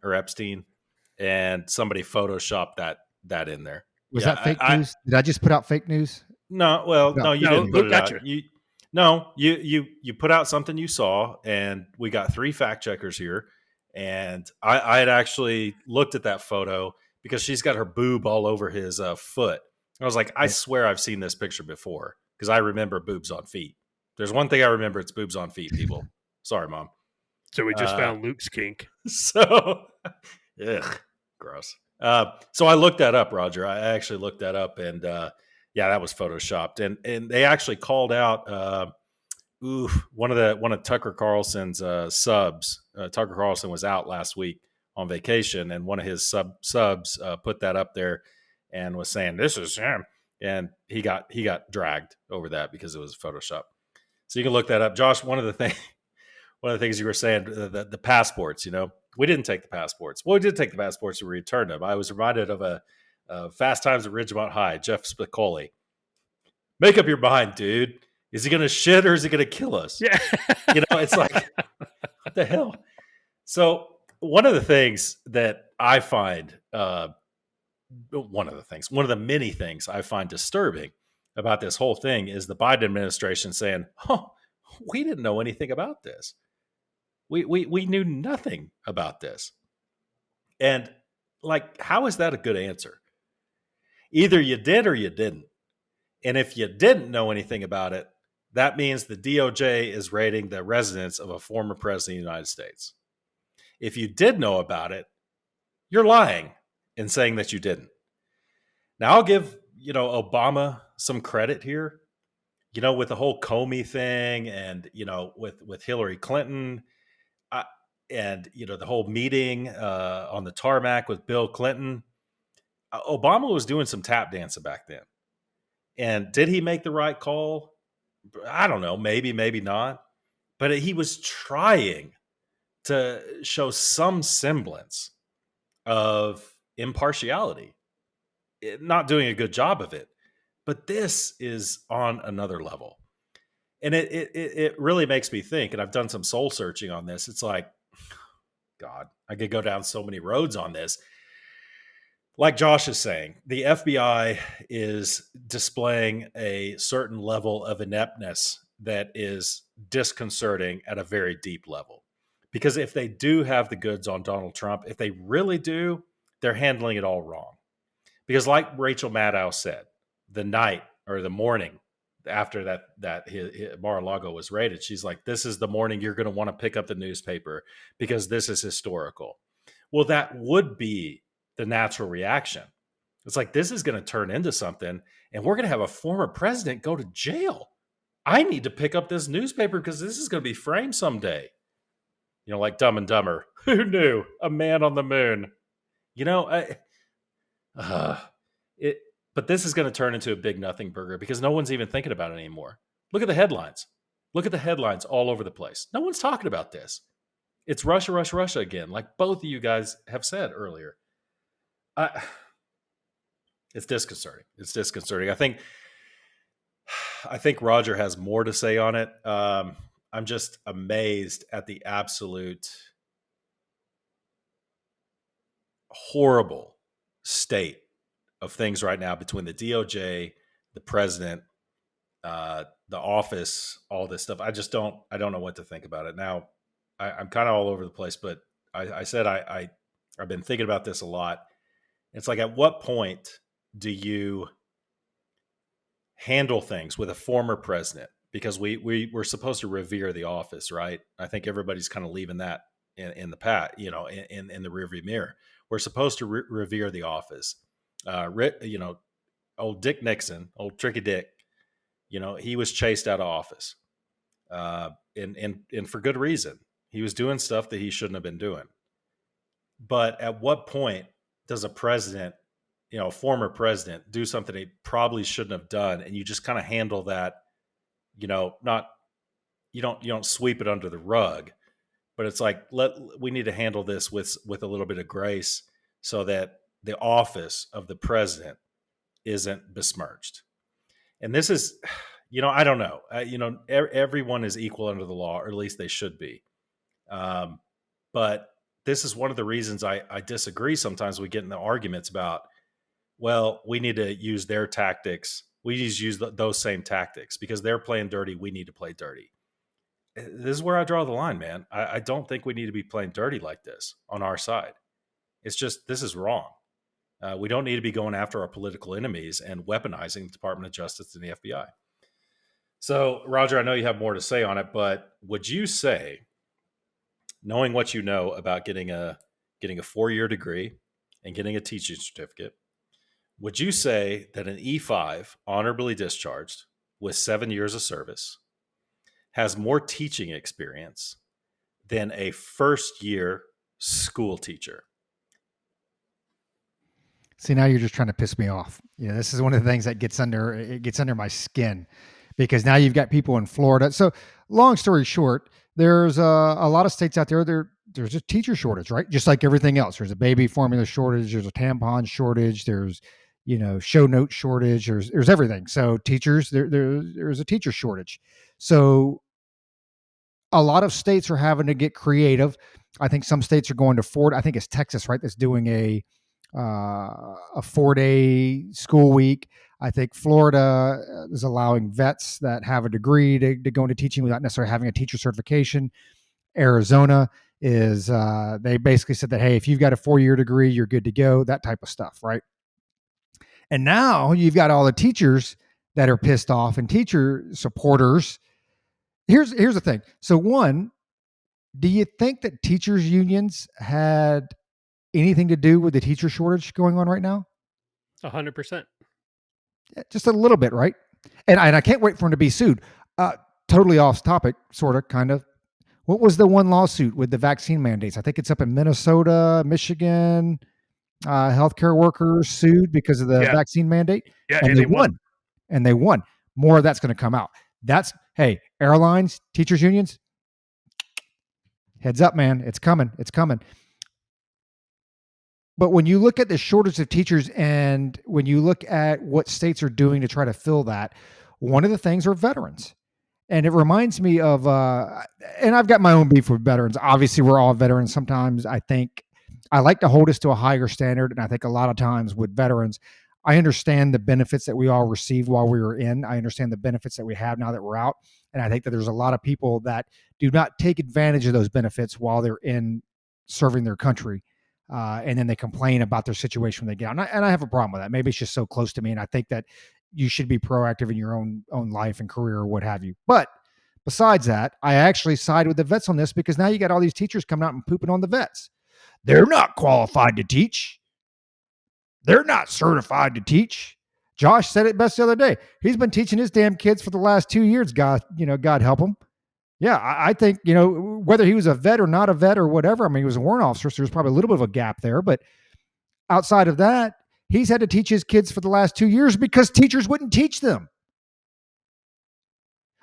and somebody Photoshopped that in there. Was that fake news? Did I just put out fake news? No, well, no, you didn't put it out. You put out something you saw, and we got 3 fact checkers here. And I had actually looked at that photo because she's got her boob all over his foot. I was like, I swear I've seen this picture before, because I remember boobs on feet. There's one thing I remember, it's boobs on feet, people. Sorry, Mom. So we just found Luke's kink. So, ugh, gross. So I looked that up, Roger. I actually looked that up, and yeah, that was photoshopped. And they actually called out one of Tucker Carlson's subs. Tucker Carlson was out last week on vacation, and one of his subs put that up there and was saying, "This is him," and he got dragged over that because it was Photoshop. So you can look that up, Josh. One of the things you were saying, the passports. We didn't take the passports. Well, we did take the passports. We returned them. I was reminded of a Fast Times at Ridgemont High. Jeff Spicoli. Make up your mind, dude. Is he going to shit or is he going to kill us? Yeah. It's like, what the hell? So one of the things that I find, one of the many things I find disturbing about this whole thing is the Biden administration saying, "Oh, we didn't know anything about this. We knew nothing about this." And like, how is that a good answer? Either you did or you didn't. And if you didn't know anything about it, that means the DOJ is raiding the residence of a former president of the United States. If you did know about it, you're lying in saying that you didn't. Now, I'll give, Obama some credit here, with the whole Comey thing and, with Hillary Clinton and, the whole meeting on the tarmac with Bill Clinton. Obama was doing some tap dancing back then. And did he make the right call? I don't know. Maybe, maybe not. But he was trying to show some semblance of impartiality. Not doing a good job of it. But this is on another level. And it really makes me think, and I've done some soul searching on this. It's like, God, I could go down so many roads on this. Like Josh is saying, the FBI is displaying a certain level of ineptness that is disconcerting at a very deep level. Because if they do have the goods on Donald Trump, if they really do, they're handling it all wrong. Because like Rachel Maddow said, the night or the morning after that Mar-a-Lago was raided, she's like, this is the morning you're going to want to pick up the newspaper because this is historical. Well, that would be the natural reaction. It's like, this is going to turn into something, and we're going to have a former president go to jail. I need to pick up this newspaper because this is going to be framed someday. Like Dumb and Dumber. Who knew? A man on the moon. But this is going to turn into a big nothing burger because no one's even thinking about it anymore. Look at the headlines. Look at the headlines all over the place. No one's talking about this. It's Russia, Russia, Russia again, like both of you guys have said earlier. It's disconcerting. It's disconcerting. I think Roger has more to say on it. I'm just amazed at the absolute horrible state of things right now between the DOJ, the president, the office, all this stuff. I don't know what to think about it. Now, I'm kind of all over the place, but I said I've been thinking about this a lot. It's like, at what point do you handle things with a former president? Because we're supposed to revere the office, right? I think everybody's kind of leaving that in the in the rearview mirror. We're supposed to revere the office. Old Dick Nixon, old Tricky Dick, he was chased out of office, and for good reason. He was doing stuff that he shouldn't have been doing. But at what point does a president, a former president, do something he probably shouldn't have done, and you just kind of handle that? You don't sweep it under the rug, but it's like, we need to handle this with a little bit of grace so that the office of the president isn't besmirched. And this is, I don't know. Everyone is equal under the law, or at least they should be. But this is one of the reasons I disagree. Sometimes we get in the arguments about, well, we need to use their tactics. We need to use those same tactics because they're playing dirty. We need to play dirty. This is where I draw the line, man. I don't think we need to be playing dirty like this on our side. It's just, this is wrong. We don't need to be going after our political enemies and weaponizing the Department of Justice and the FBI. So, Roger, I know you have more to say on it, but would you say, knowing what you know about getting a 4-year degree and getting a teaching certificate, would you say that an E5 honorably discharged with 7 years of service has more teaching experience than a first-year school teacher? See, now you're just trying to piss me off. This is one of the things that gets under my skin, because now you've got people in Florida. So, long story short, there's a lot of states out there. There's a teacher shortage, right? Just like everything else. There's a baby formula shortage. There's a tampon shortage. There's show note shortage. There's everything. So teachers, there's a teacher shortage. So a lot of states are having to get creative. I think some states are going to I think it's Texas, right? That's doing a 4-day school week. I think Florida is allowing vets that have a degree to go into teaching without necessarily having a teacher certification. Arizona is, they basically said that, hey, if you've got a 4-year degree, you're good to go, that type of stuff, right? And now you've got all the teachers that are pissed off and teacher supporters. Here's the thing. So, one, do you think that teachers unions had anything to do with the teacher shortage going on right now? 100%. Just a little bit, right? And I can't wait for him to be sued. Totally off topic, sort of, kind of. What was the one lawsuit with the vaccine mandates? I think it's up in Minnesota, Michigan. Healthcare workers sued because of the vaccine mandate. Yeah, and they won. And they won. More of that's going to come out. Hey, airlines, teachers unions, heads up, man. It's coming. It's coming. But when you look at the shortage of teachers and when you look at what states are doing to try to fill that, one of the things are veterans. And it reminds me of, and I've got my own beef with veterans. Obviously, we're all veterans. Sometimes I think I like to hold us to a higher standard. And I think a lot of times with veterans, I understand the benefits that we all received while we were in. I understand the benefits that we have now that we're out. And I think that there's a lot of people that do not take advantage of those benefits while they're in serving their country. And then they complain about their situation when they get out. And I have a problem with that. Maybe it's just so close to me. And I think that you should be proactive in your own life and career or what have you. But besides that, I actually side with the vets on this because now you got all these teachers coming out and pooping on the vets. They're not qualified to teach. They're not certified to teach. Josh said it best the other day. He's been teaching his damn kids for the last 2 years. God help him. Yeah, I think, whether he was a vet or not a vet or whatever, I mean, he was a warrant officer, so there's probably a little bit of a gap there. But outside of that, he's had to teach his kids for the last 2 years because teachers wouldn't teach them.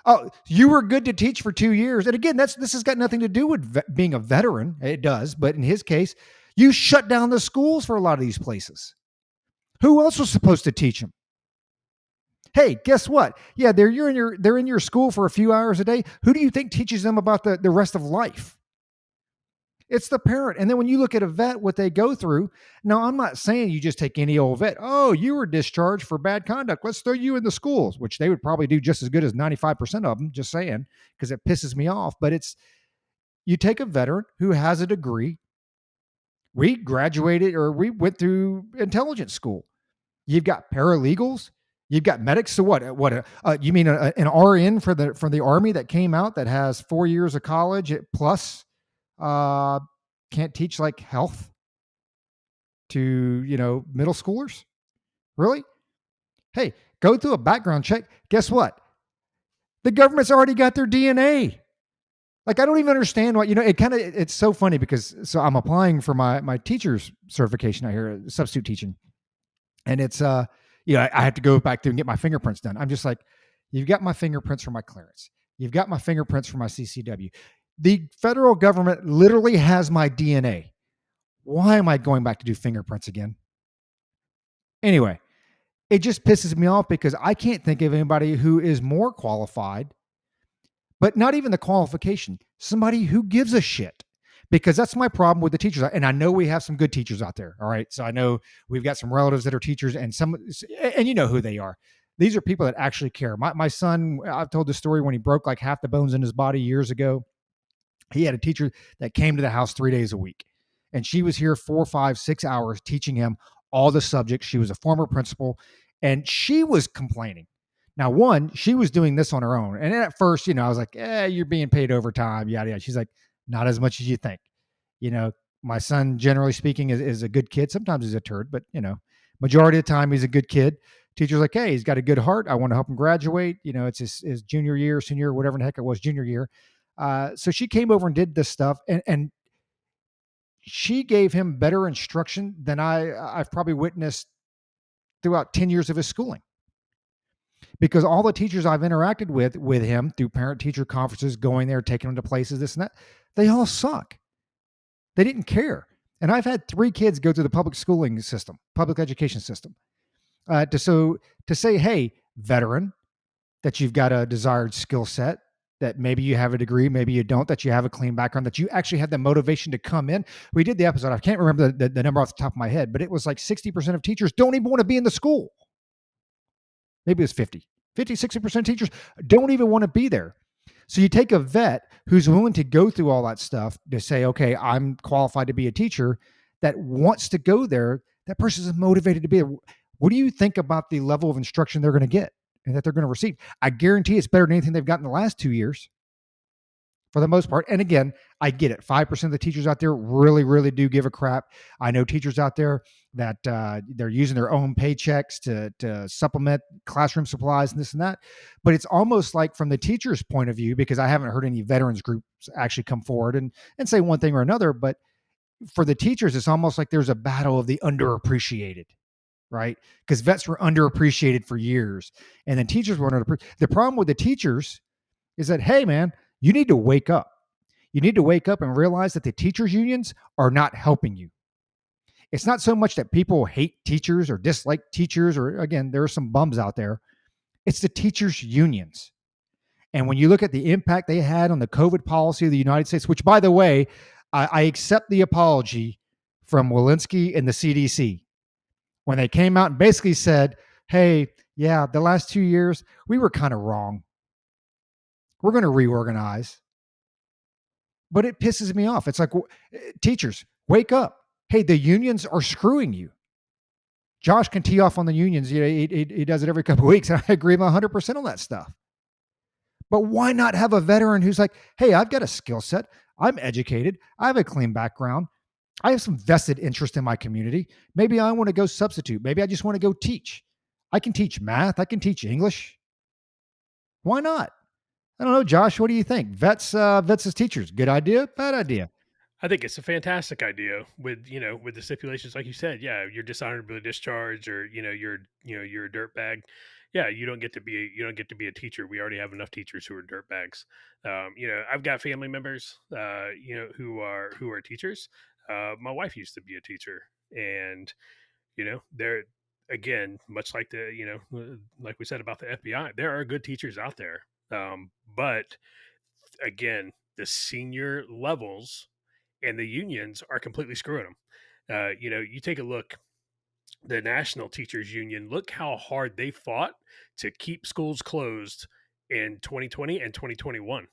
Oh, you were good to teach for 2 years. And again, this has got nothing to do with being a veteran. It does. But in his case, you shut down the schools for a lot of these places. Who else was supposed to teach them? Hey, guess what? Yeah, they're in your school for a few hours a day. Who do you think teaches them about the rest of life? It's the parent. And then when you look at a vet, what they go through. Now, I'm not saying you just take any old vet. Oh, you were discharged for bad conduct. Let's throw you in the schools, which they would probably do just as good as 95% of them, just saying, because it pisses me off. But you take a veteran who has a degree. We graduated or we went through intelligence school. You've got paralegals. You've got medics. So what? You mean an RN for the Army that came out that has 4 years of college plus can't teach like health to middle schoolers? Really? Hey, go through a background check. Guess what? The government's already got their DNA. Like, I don't even understand what, it's so funny because I'm applying for my teacher's certification out here, substitute teaching. And it's, I have to go back through and get my fingerprints done. I'm just like, you've got my fingerprints for my clearance. You've got my fingerprints for my CCW. The federal government literally has my DNA. Why am I going back to do fingerprints again? Anyway, it just pisses me off because I can't think of anybody who is more qualified, but not even the qualification, somebody who gives a shit. Because that's my problem with the teachers. And I know we have some good teachers out there. All right. So I know we've got some relatives that are teachers and you know who they are. These are people that actually care. My son, I've told the story when he broke like half the bones in his body years ago. He had a teacher that came to the house 3 days a week. And she was here 4, 5, 6 hours teaching him all the subjects. She was a former principal and she was complaining. Now, one, she was doing this on her own. And at first, I was like, you're being paid overtime, yada, yada. She's like, not as much as you think. My son, generally speaking, is a good kid. Sometimes he's a turd, but, majority of the time he's a good kid. Teacher's like, hey, he's got a good heart. I want to help him graduate. It's his junior year, senior, whatever the heck it was, junior year. So she came over and did this stuff. And she gave him better instruction than I've probably witnessed throughout 10 years of his schooling. Because all the teachers I've interacted with him through parent-teacher conferences, going there, taking them to places, this and that, they all suck. They didn't care. And I've had 3 kids go through the public schooling system, public education system, to say, hey, veteran, that you've got a desired skill set, that maybe you have a degree, maybe you don't, that you have a clean background, that you actually had the motivation to come in. We did the episode. I can't remember the number off the top of my head, but it was like 60% of teachers don't even want to be in the school. Maybe it was 50, 60% of teachers don't even want to be there. So you take a vet who's willing to go through all that stuff to say, okay, I'm qualified to be a teacher, that wants to go there. That person is motivated to be there. What do you think about the level of instruction they're going to get and that they're going to receive? I guarantee it's better than anything they've gotten in the last 2 years for the most part. And again, I get it. 5% of the teachers out there really, really do give a crap. I know teachers out there that they're using their own paychecks to supplement classroom supplies and this and that. But it's almost like from the teacher's point of view, because I haven't heard any veterans groups actually come forward and say one thing or another, but for the teachers, it's almost like there's a battle of the underappreciated, right? Because vets were underappreciated for years. And then teachers were underappreciated. The problem with the teachers is that, hey, man, you need to wake up. You need to wake up and realize that the teachers' unions are not helping you. It's not so much that people hate teachers or dislike teachers, or again, there are some bums out there. It's the teachers' unions. And when you look at the impact they had on the COVID policy of the United States, which, by the way, I accept the apology from Walensky and the CDC when they came out and basically said, hey, yeah, the last 2 years, we were kind of wrong. We're going to reorganize. But it pisses me off. It's like, teachers, wake up. Hey, the unions are screwing you. Josh can tee off on the unions. He does it every couple of weeks. And I agree with him 100% on that stuff. But why not have a veteran who's like, hey, I've got a skill set. I'm educated. I have a clean background. I have some vested interest in my community. Maybe I want to go substitute. Maybe I just want to go teach. I can teach math. I can teach English. Why not? I don't know, Josh. What do you think? Vets as teachers, good idea, bad idea? I think it's a fantastic idea with with the stipulations like you said. Yeah, you're dishonorably discharged, or you're a dirt bag. Yeah, you don't get to be a teacher. We already have enough teachers who are dirt bags. I've got family members, who are teachers. My wife used to be a teacher, and they're, again, much like like we said about the FBI, there are good teachers out there. But again, the senior levels and the unions are completely screwing them. You take a look, the National Teachers Union, look how hard they fought to keep schools closed in 2020 and 2021.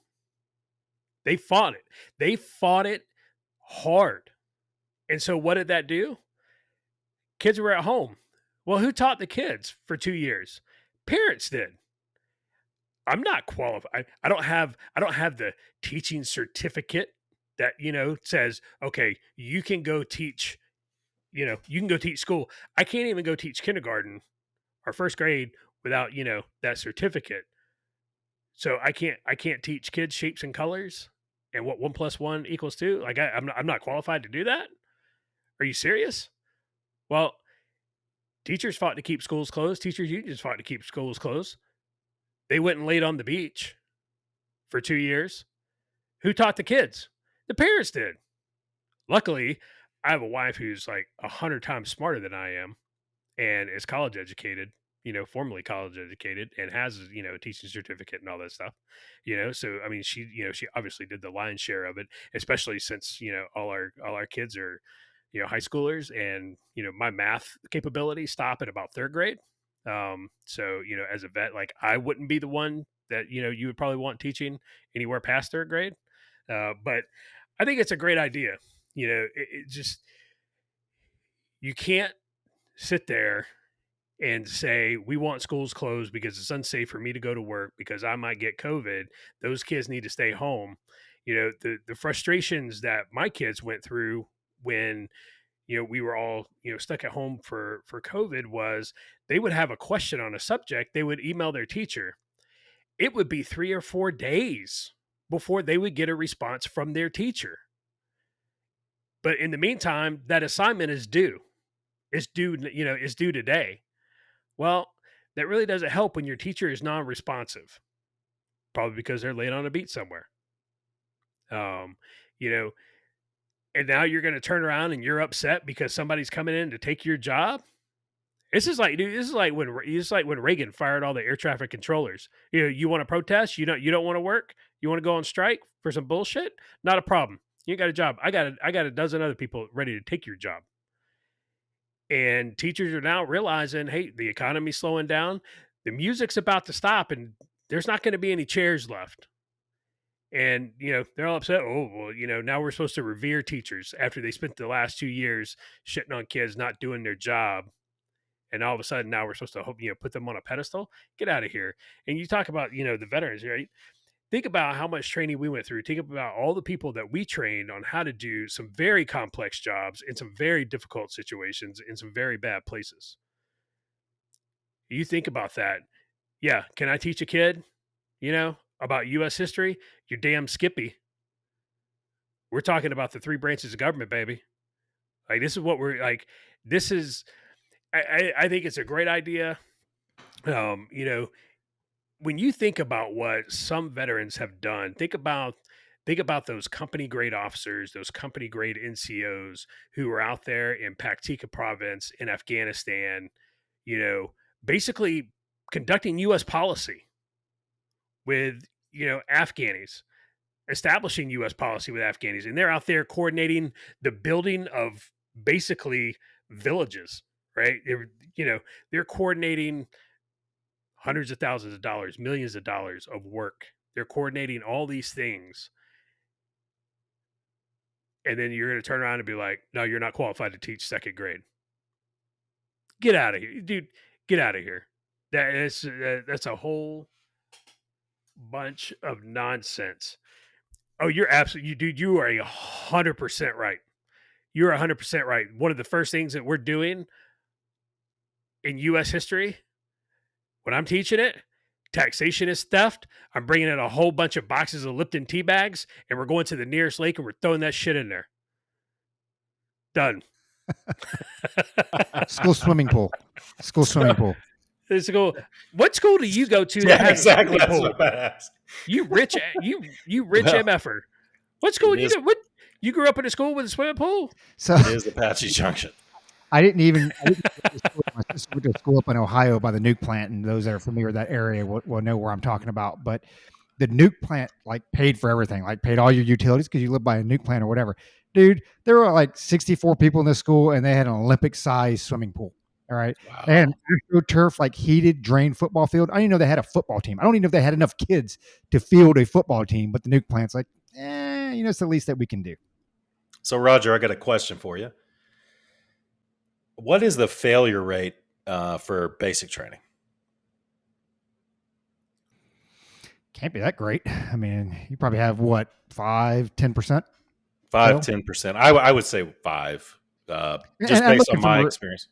They fought it. They fought it hard. And so what did that do? Kids were at home. Well, who taught the kids for 2 years? Parents did. I'm not qualified. I don't have the teaching certificate that says, okay, you can go teach. You can go teach school. I can't even go teach kindergarten or first grade without that certificate. So I can't teach kids shapes and colors and what 1+1 = 2. Like I'm not qualified to do that. Are you serious? Well, teachers fought to keep schools closed. Teachers unions fought to keep schools closed. They went and laid on the beach for 2 years. Who taught the kids? The parents did. Luckily, I have a wife who's like 100 times smarter than I am and is college educated, formally college educated, and has, a teaching certificate and all that stuff, So, I mean, she obviously did the lion's share of it, especially since, all our kids are, high schoolers, and, my math capabilities stop at about third grade. So, as a vet, like, I wouldn't be the one that, you would probably want teaching anywhere past third grade. But I think it's a great idea. It just, you can't sit there and say, we want schools closed because it's unsafe for me to go to work because I might get COVID. Those kids need to stay home. The frustrations that my kids went through when, we were all, stuck at home for COVID was they would have a question on a subject. They would email their teacher. It would be 3 or 4 days before they would get a response from their teacher. But in the meantime, that assignment is due. It's due, it's due today. Well, that really doesn't help when your teacher is non-responsive, probably because they're laid on a beat somewhere. You know, and now you're going to turn around and you're upset because somebody's coming in to take your job. This is like, dude, this is like when Reagan fired all the air traffic controllers. You want to protest? You don't want to work? You want to go on strike for some bullshit? Not a problem. You got a job. I got a dozen other people ready to take your job. And teachers are now realizing, hey, the economy's slowing down. The music's about to stop, and there's not going to be any chairs left. And, they're all upset. Oh, well, now we're supposed to revere teachers after they spent the last 2 years shitting on kids not doing their job. And all of a sudden now we're supposed to hope, put them on a pedestal. Get out of here. And you talk about, the veterans, right? Think about how much training we went through. Think about all the people that we trained on how to do some very complex jobs in some very difficult situations in some very bad places. You think about that. Yeah. Can I teach a kid, about U.S. history? You're damn skippy. We're talking about the 3 branches of government, baby. Like, this is what we're like. This is, I think it's a great idea. When you think about what some veterans have done, think about those company grade officers, those company grade NCOs who are out there in Paktika province in Afghanistan, basically conducting U.S. policy with Afghanis, establishing U.S. policy with Afghanis, and they're out there coordinating the building of basically villages, right? They're coordinating hundreds of thousands of dollars, millions of dollars of work. They're coordinating all these things. And then you're going to turn around and be like, no, you're not qualified to teach second grade. Get out of here, dude. Get out of here. That's a whole bunch of nonsense. Oh, you're absolutely, dude. You are 100% right. You're 100% right. One of the first things that we're doing in U.S. history, when I'm teaching it, taxation is theft. I'm bringing in a whole bunch of boxes of Lipton tea bags, and we're going to the nearest lake and we're throwing that shit in there. Done. School swimming pool. School swimming pool. What school do you go to that has exactly. a swimming That's pool? what I asked. You rich MFer. What school what you grew up in a school with a swimming pool? So It is Apache Junction. I didn't even go to school. My sister went to school up in Ohio by the nuke plant, and those that are familiar with that area will know where I'm talking about. But the nuke plant paid for everything, paid all your utilities because you live by a nuke plant or whatever. Dude, there were 64 people in this school, and they had an Olympic-sized swimming pool. All right. Wow. They had an AstroTurf, heated, drained football field. I didn't even know they had a football team. I don't even know if they had enough kids to field a football team, but the nuke plant's it's the least that we can do. So, Roger, I got a question for you. What is the failure rate for basic training? Can't be that great. I mean, you probably have 5-10%? 5-10%. I would say 5, just based on my experience.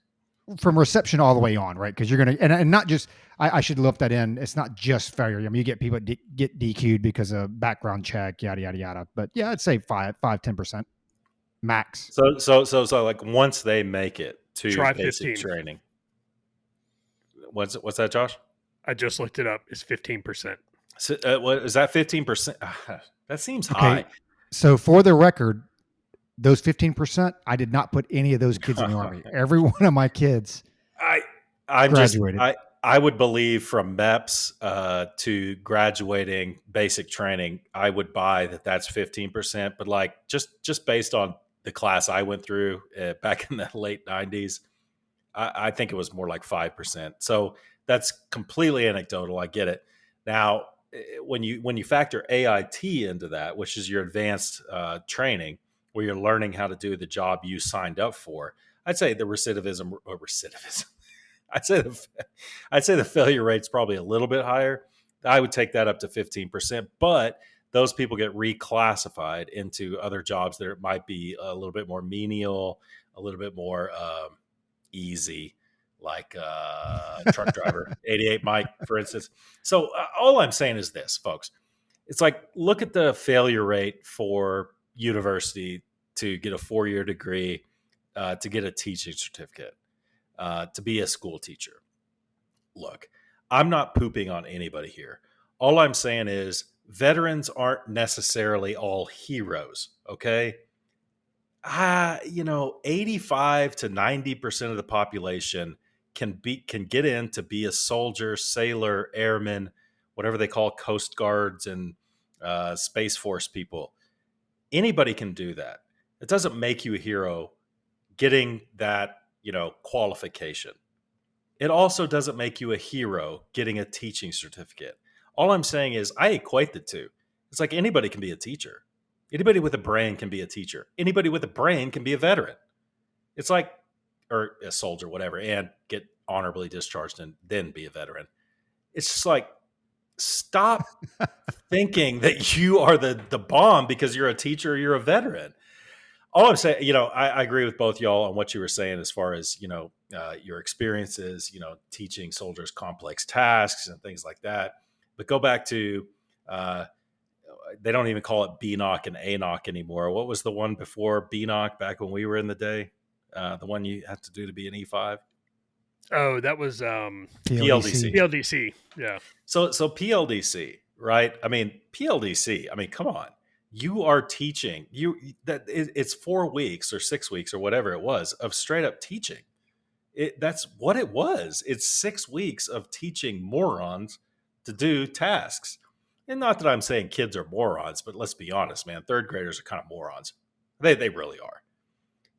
From reception all the way on, right? Because you're going to, and not just, I should look that in. It's not just failure. I mean, you get people get DQ'd because of background check, yada, yada, yada. But yeah, I'd say 5-10% max. So once they make it to Try basic 15. training, what's that, Josh? I just looked it up. It's 15%. So, what is that? 15%? That seems high. So for the record, those 15%, I did not put any of those kids in the Army. Every one of my kids graduated. I would believe from MEPS to graduating basic training, I would buy that's 15%. But just based on the class I went through back in the late 90s, I think it was more like 5%. So that's completely anecdotal. I get it. Now, when you factor AIT into that, which is your advanced training, where you're learning how to do the job you signed up for, I'd say the recidivism. I'd say the failure rate's probably a little bit higher. I would take that up to 15%, but those people get reclassified into other jobs that might be a little bit more menial, a little bit more easy, like truck driver, 88 Mike, for instance. So all I'm saying is this, folks. It's look at the failure rate for university to get a 4-year degree, to get a teaching certificate, to be a school teacher. Look, I'm not pooping on anybody here. All I'm saying is veterans aren't necessarily all heroes, okay? 85 to 90% of the population can get in to be a soldier, sailor, airman, whatever they call Coast Guards and Space Force people. Anybody can do that. It doesn't make you a hero getting that, qualification. It also doesn't make you a hero getting a teaching certificate. All I'm saying is I equate the two. It's like anybody can be a teacher. Anybody with a brain can be a teacher. Anybody with a brain can be a veteran. It's or a soldier, whatever, and get honorably discharged and then be a veteran. It's just stop thinking that you are the bomb because you're a teacher or you're a veteran. All I'm saying, I agree with both y'all on what you were saying as far as, your experiences, teaching soldiers complex tasks and things like that. But go back to, they don't even call it BNOC and ANOC anymore. What was the one before BNOC back when we were in the day? The one you have to do to be an E5? Oh, that was PLDC. PLDC, yeah. So PLDC, right? I mean, PLDC. I mean, come on. You are teaching. It's 4 weeks or 6 weeks or whatever it was of straight up teaching. That's what it was. It's 6 weeks of teaching morons to do tasks. And not that I'm saying kids are morons, but let's be honest, man. Third graders are kind of morons. They really are.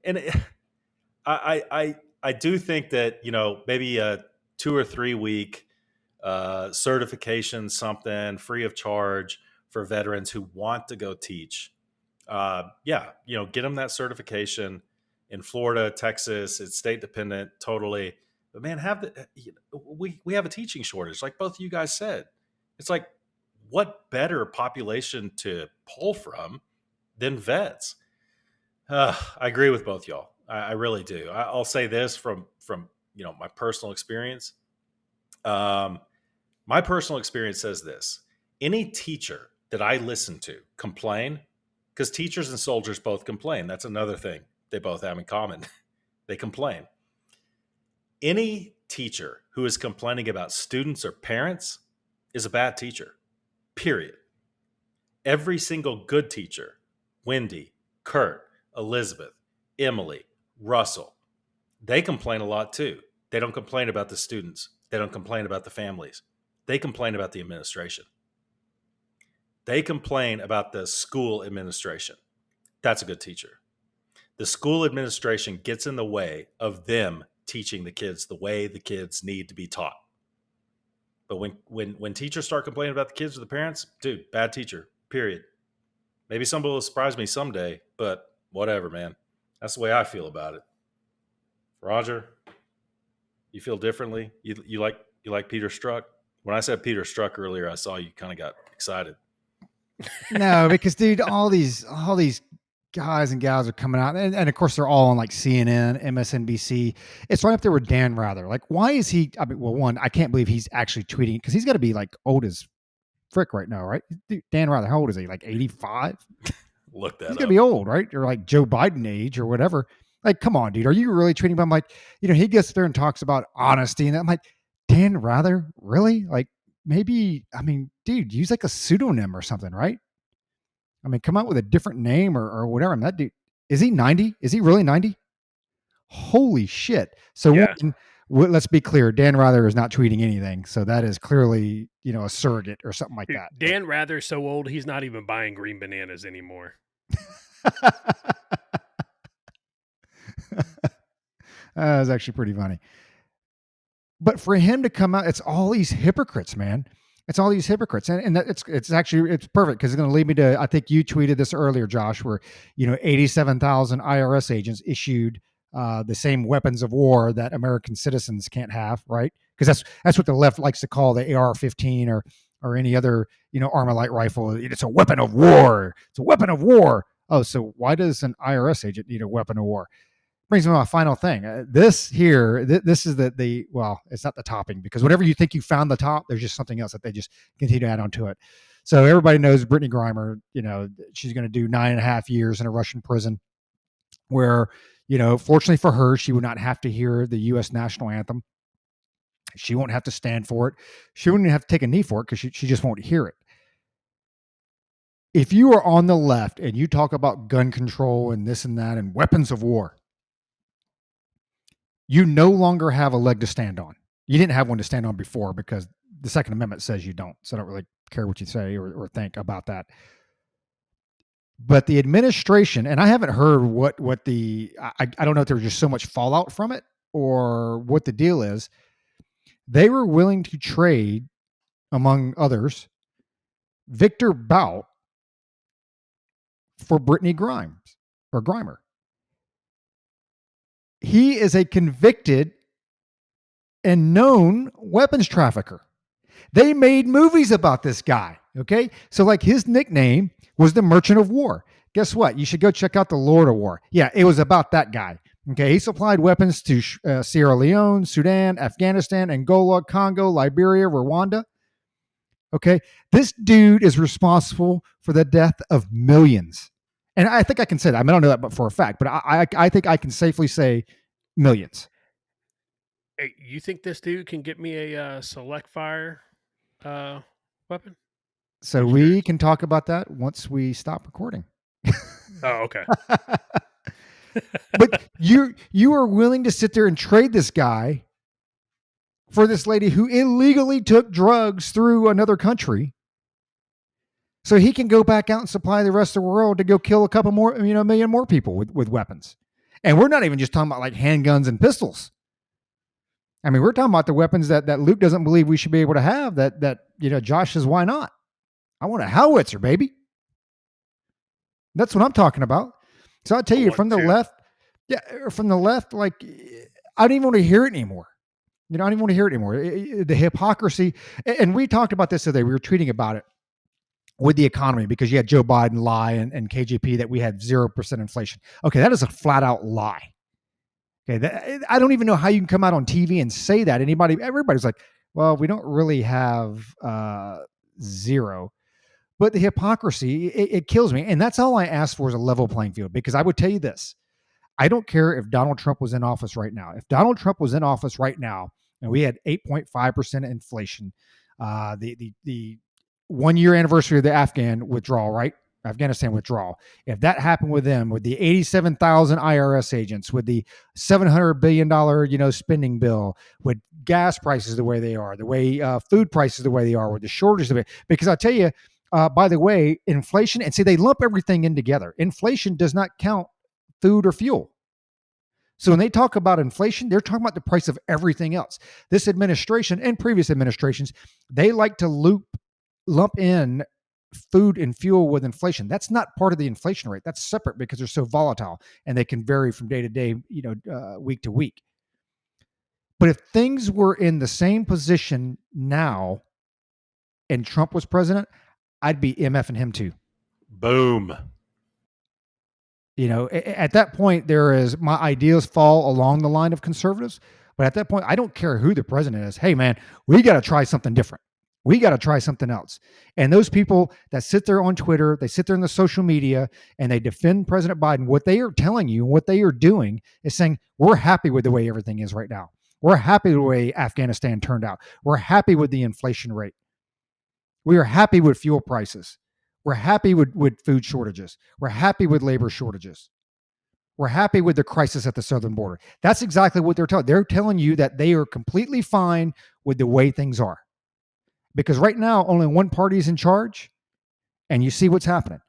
And I do think that, maybe a 2 or 3 week certification, something free of charge for veterans who want to go teach. Get them that certification in Florida, Texas. It's state dependent, totally. But man, we have a teaching shortage, like both of you guys said. It's like, what better population to pull from than vets? I agree with both y'all. I really do. I'll say this from my personal experience. My personal experience says this: any teacher that I listen to complain, because teachers and soldiers both complain. That's another thing they both have in common. They complain. Any teacher who is complaining about students or parents is a bad teacher, period. Every single good teacher, Wendy, Kurt, Elizabeth, Emily, Russell, they complain a lot too. They don't complain about the students. They don't complain about the families. They complain about the administration. They complain about the school administration. That's a good teacher. The school administration gets in the way of them teaching the kids the way the kids need to be taught. But when teachers start complaining about the kids or the parents, dude, bad teacher, period. Maybe somebody will surprise me someday, but whatever, man. That's the way I feel about it. Roger, you feel differently? You like Peter Strzok? When I said Peter Strzok earlier, I saw you kind of got excited. No, because dude, all these guys and gals are coming out, and of course they're all on like CNN, MSNBC. It's right up there with Dan Rather. Like, why is he? I mean, well, one, I can't believe he's actually tweeting, because he's got to be like old as frick right now, right? Dude, Dan Rather, how old is he? Like 85? Look that he's up. gonna be old, right? Or like Joe Biden age or whatever. Like, come on, dude, are you really tweeting about him? Like, he gets there and talks about honesty, and I'm like, Dan Rather, really? Like, maybe, I mean, dude, use like a pseudonym or something, right? I mean, come out with a different name or whatever. I mean, that dude, is he 90? Is he really 90? Holy shit. So Yeah. let's be clear. Dan Rather is not tweeting anything. So that is clearly, a surrogate or something like Dude, that. Dan Rather's so old, he's not even buying green bananas anymore. That was actually pretty funny. But for him to come out, it's all these hypocrites, man. It's all these hypocrites. And it's perfect, because it's going to lead me to, I think you tweeted this earlier, Josh, where, 87,000 IRS agents issued the same weapons of war that American citizens can't have, right? Because that's what the left likes to call the AR-15 or any other, Armalite rifle. It's a weapon of war. It's a weapon of war. Oh, so why does an IRS agent need a weapon of war? Brings me to my final thing. This is well, it's not the topping, because whenever you think you found the top, there's just something else that they just continue to add onto it. So everybody knows Brittany Grimer, she's going to do 9.5 years in a Russian prison where, fortunately for her, she would not have to hear the U.S. national anthem. She won't have to stand for it. She wouldn't have to take a knee for it, because she just won't hear it. If you are on the left and you talk about gun control and this and that and weapons of war, you no longer have a leg to stand on. You didn't have one to stand on before, because the Second Amendment says you don't. So I don't really care what you say or think about that. But the administration, and I haven't heard what I don't know if there was just so much fallout from it or what the deal is. They were willing to trade, among others, Victor Bout for Brittany Grimer. He is a convicted and known weapons trafficker. They made movies about this guy. Okay. So like his nickname was the Merchant of War. Guess what? You should go check out the Lord of War. Yeah. It was about that guy. Okay. He supplied weapons to Sierra Leone, Sudan, Afghanistan, Angola, Congo, Liberia, Rwanda. Okay. This dude is responsible for the death of millions. And I think I can say that. I mean, I don't know that but for a fact, but I think I can safely say millions. Hey, you think this dude can get me a select fire weapon? So we can talk about that once we stop recording. Oh, okay. But you are willing to sit there and trade this guy for this lady who illegally took drugs through another country so he can go back out and supply the rest of the world to go kill a couple more, a million more people with weapons. And we're not even just talking about like handguns and pistols. I mean, we're talking about the weapons that Luke doesn't believe we should be able to have. That Josh says, why not? I want a howitzer, baby. That's what I'm talking about. So I'll tell you from the left, like I don't even want to hear it anymore. I don't even want to hear it anymore. The hypocrisy, and we talked about this today. We were tweeting about it with the economy because you had Joe Biden lie and KJP that we had 0% inflation. Okay, that is a flat out lie. Okay, I don't even know how you can come out on TV and say that. Everybody's like, well, we don't really have zero. But the hypocrisy, it kills me. And that's all I ask for is a level playing field, because I would tell you this. I don't care if Donald Trump was in office right now. If Donald Trump was in office right now and we had 8.5% inflation, the 1 year anniversary of the Afghanistan withdrawal. If that happened with them, with the 87,000 IRS agents, with the $700 billion, spending bill, with gas prices the way they are, the way food prices the way they are, with the shortage of it, because I tell you, by the way, inflation, and see, they lump everything in together. Inflation does not count food or fuel. So when they talk about inflation, they're talking about the price of everything else. This administration and previous administrations, they like to lump in food and fuel with inflation. That's not part of the inflation rate. That's separate because they're so volatile and they can vary from day to day, week to week. But if things were in the same position now and Trump was president, I'd be MFing him too. Boom. At that point, my ideas fall along the line of conservatives. But at that point, I don't care who the president is. Hey, man, we got to try something different. We got to try something else. And those people that sit there on Twitter, they sit there in the social media and they defend President Biden, what they are telling you and what they are doing is saying, we're happy with the way everything is right now. We're happy with the way Afghanistan turned out. We're happy with the inflation rate. We are happy with fuel prices. We're happy with food shortages. We're happy with labor shortages. We're happy with the crisis at the southern border. That's exactly what they're telling. They're telling you that they are completely fine with the way things are. Because right now, only one party is in charge, and you see what's happening.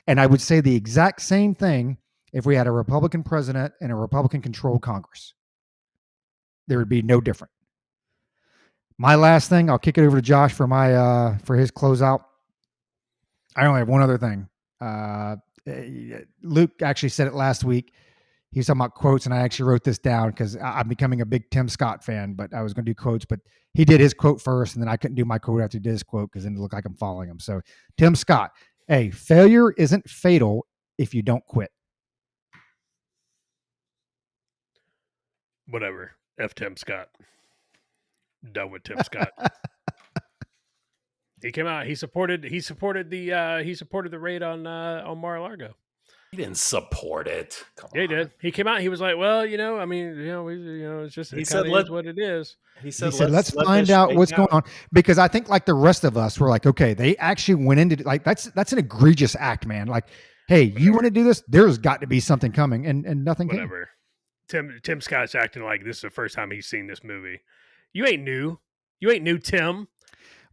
And I would say the exact same thing if we had a Republican president and a Republican-controlled Congress. There would be no different. My last thing, I'll kick it over to Josh for his closeout. I only have one other thing. Luke actually said it last week. He was talking about quotes, and I actually wrote this down because I'm becoming a big Tim Scott fan, but I was going to do quotes, but he did his quote first, and then I couldn't do my quote after he did his quote because then it looked like I'm following him. So Tim Scott, hey, failure isn't fatal if you don't quit. Whatever. F Tim Scott. Done with Tim Scott. He came out. He supported the raid on Mar-a-Lago. He didn't support it. Come yeah, on. He did. He came out. He was like, "Well, it's just He it said, is what it is." He said, "Let's find out what's going on," because I think like the rest of us were like, "Okay, they actually went into like that's an egregious act, man. Like, hey, you want to do this? There's got to be something coming, and nothing Whatever. Came. Tim Scott's acting like this is the first time he's seen this movie. You ain't new. You ain't new, Tim.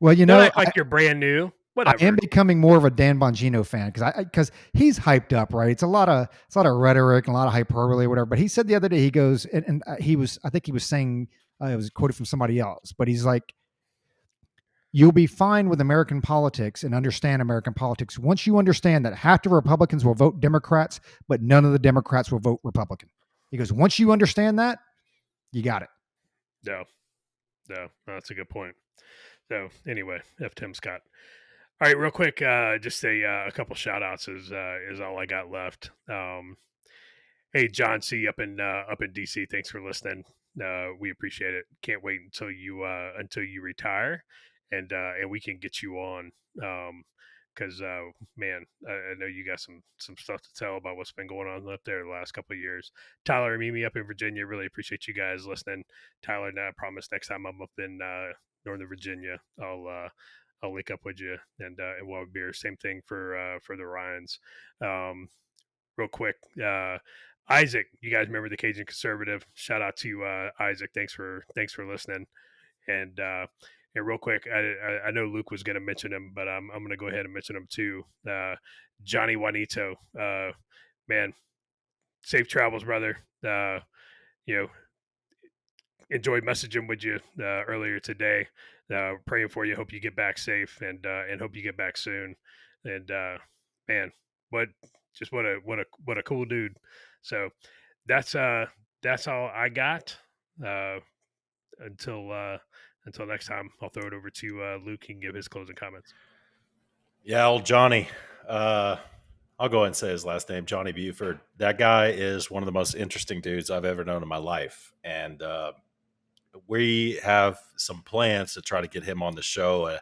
Well, Don't act like you're brand new. Whatever. I am becoming more of a Dan Bongino fan because he's hyped up, right? It's a lot of rhetoric and a lot of hyperbole, or whatever. But he said the other day, he goes, and I think he was saying, it was quoted from somebody else, but he's like, you'll be fine with American politics and understand American politics once you understand that half the Republicans will vote Democrats, but none of the Democrats will vote Republican. He goes, once you understand that, you got it. No, that's a good point. So anyway, F Tim Scott. All right, real quick, just a couple shout outs is all I got left. Hey, John C up in DC, thanks for listening. We appreciate it. Can't wait until you retire, and we can get you on. Because man, I know you got some stuff to tell about what's been going on up there the last couple of years. Tyler and Mimi up in Virginia, really appreciate you guys listening. Tyler and I promise next time I'm up in Northern Virginia, I'll link up with you and we'll have beer. Same thing for the Ryans. Real quick, Isaac, you guys remember the Cajun Conservative? Shout out to Isaac. Thanks for listening. And real quick, I know Luke was going to mention him, but I'm going to go ahead and mention him too. Johnny Juanito, man, safe travels, brother. You know, enjoyed messaging with you earlier today. Praying for you. Hope you get back safe, and hope you get back soon. And man, what what a cool dude. So that's all I got. Uh, until next time, I'll throw it over to Luke. He can give his closing comments. Yeah, old Johnny. I'll go ahead and say his last name, Johnny Buford. That guy is one of the most interesting dudes I've ever known in my life. And we have some plans to try to get him on the show,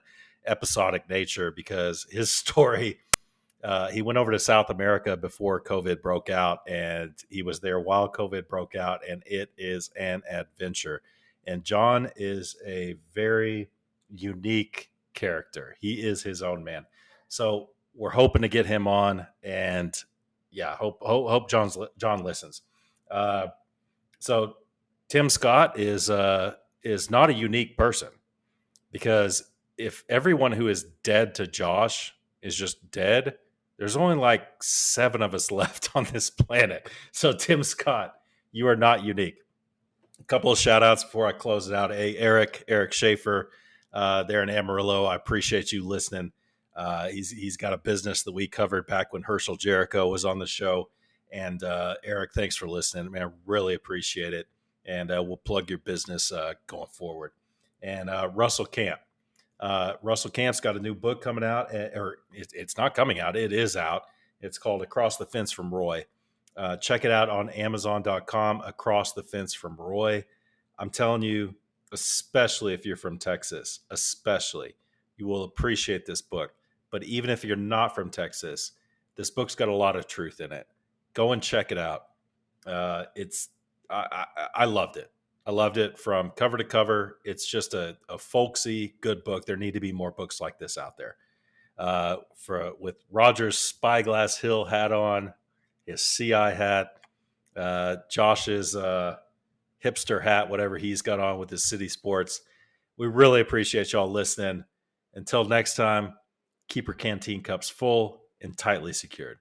episodic nature, because his story, he went over to South America before COVID broke out, and he was there while COVID broke out, and it is an adventure. And John is a very unique character. He is his own man. So we're hoping to get him on, and yeah, hope John listens. So Tim Scott is not a unique person, because if everyone who is dead to Josh is just dead, there's only like 7 of us left on this planet. So Tim Scott, you are not unique. A couple of shout outs before I close it out. Hey, Eric Schaefer, there in Amarillo. I appreciate you listening. He's got a business that we covered back when Herschel Jericho was on the show. And Eric, thanks for listening, man. Really appreciate it. And we'll plug your business going forward. And Russell Camp. Russell Camp's got a new book coming out, or it's not coming out. It is out. It's called Across the Fence from Roy. Check it out on Amazon.com, Across the Fence from Roy. I'm telling you, especially if you're from Texas, you will appreciate this book. But even if you're not from Texas, this book's got a lot of truth in it. Go and check it out. I loved it. I loved it from cover to cover. It's just a folksy, good book. There need to be more books like this out there. With Roger's Spyglass Hill hat on, his CI hat, Josh's hipster hat, whatever he's got on with his City Sports. We really appreciate y'all listening. Until next time, keep your canteen cups full and tightly secured.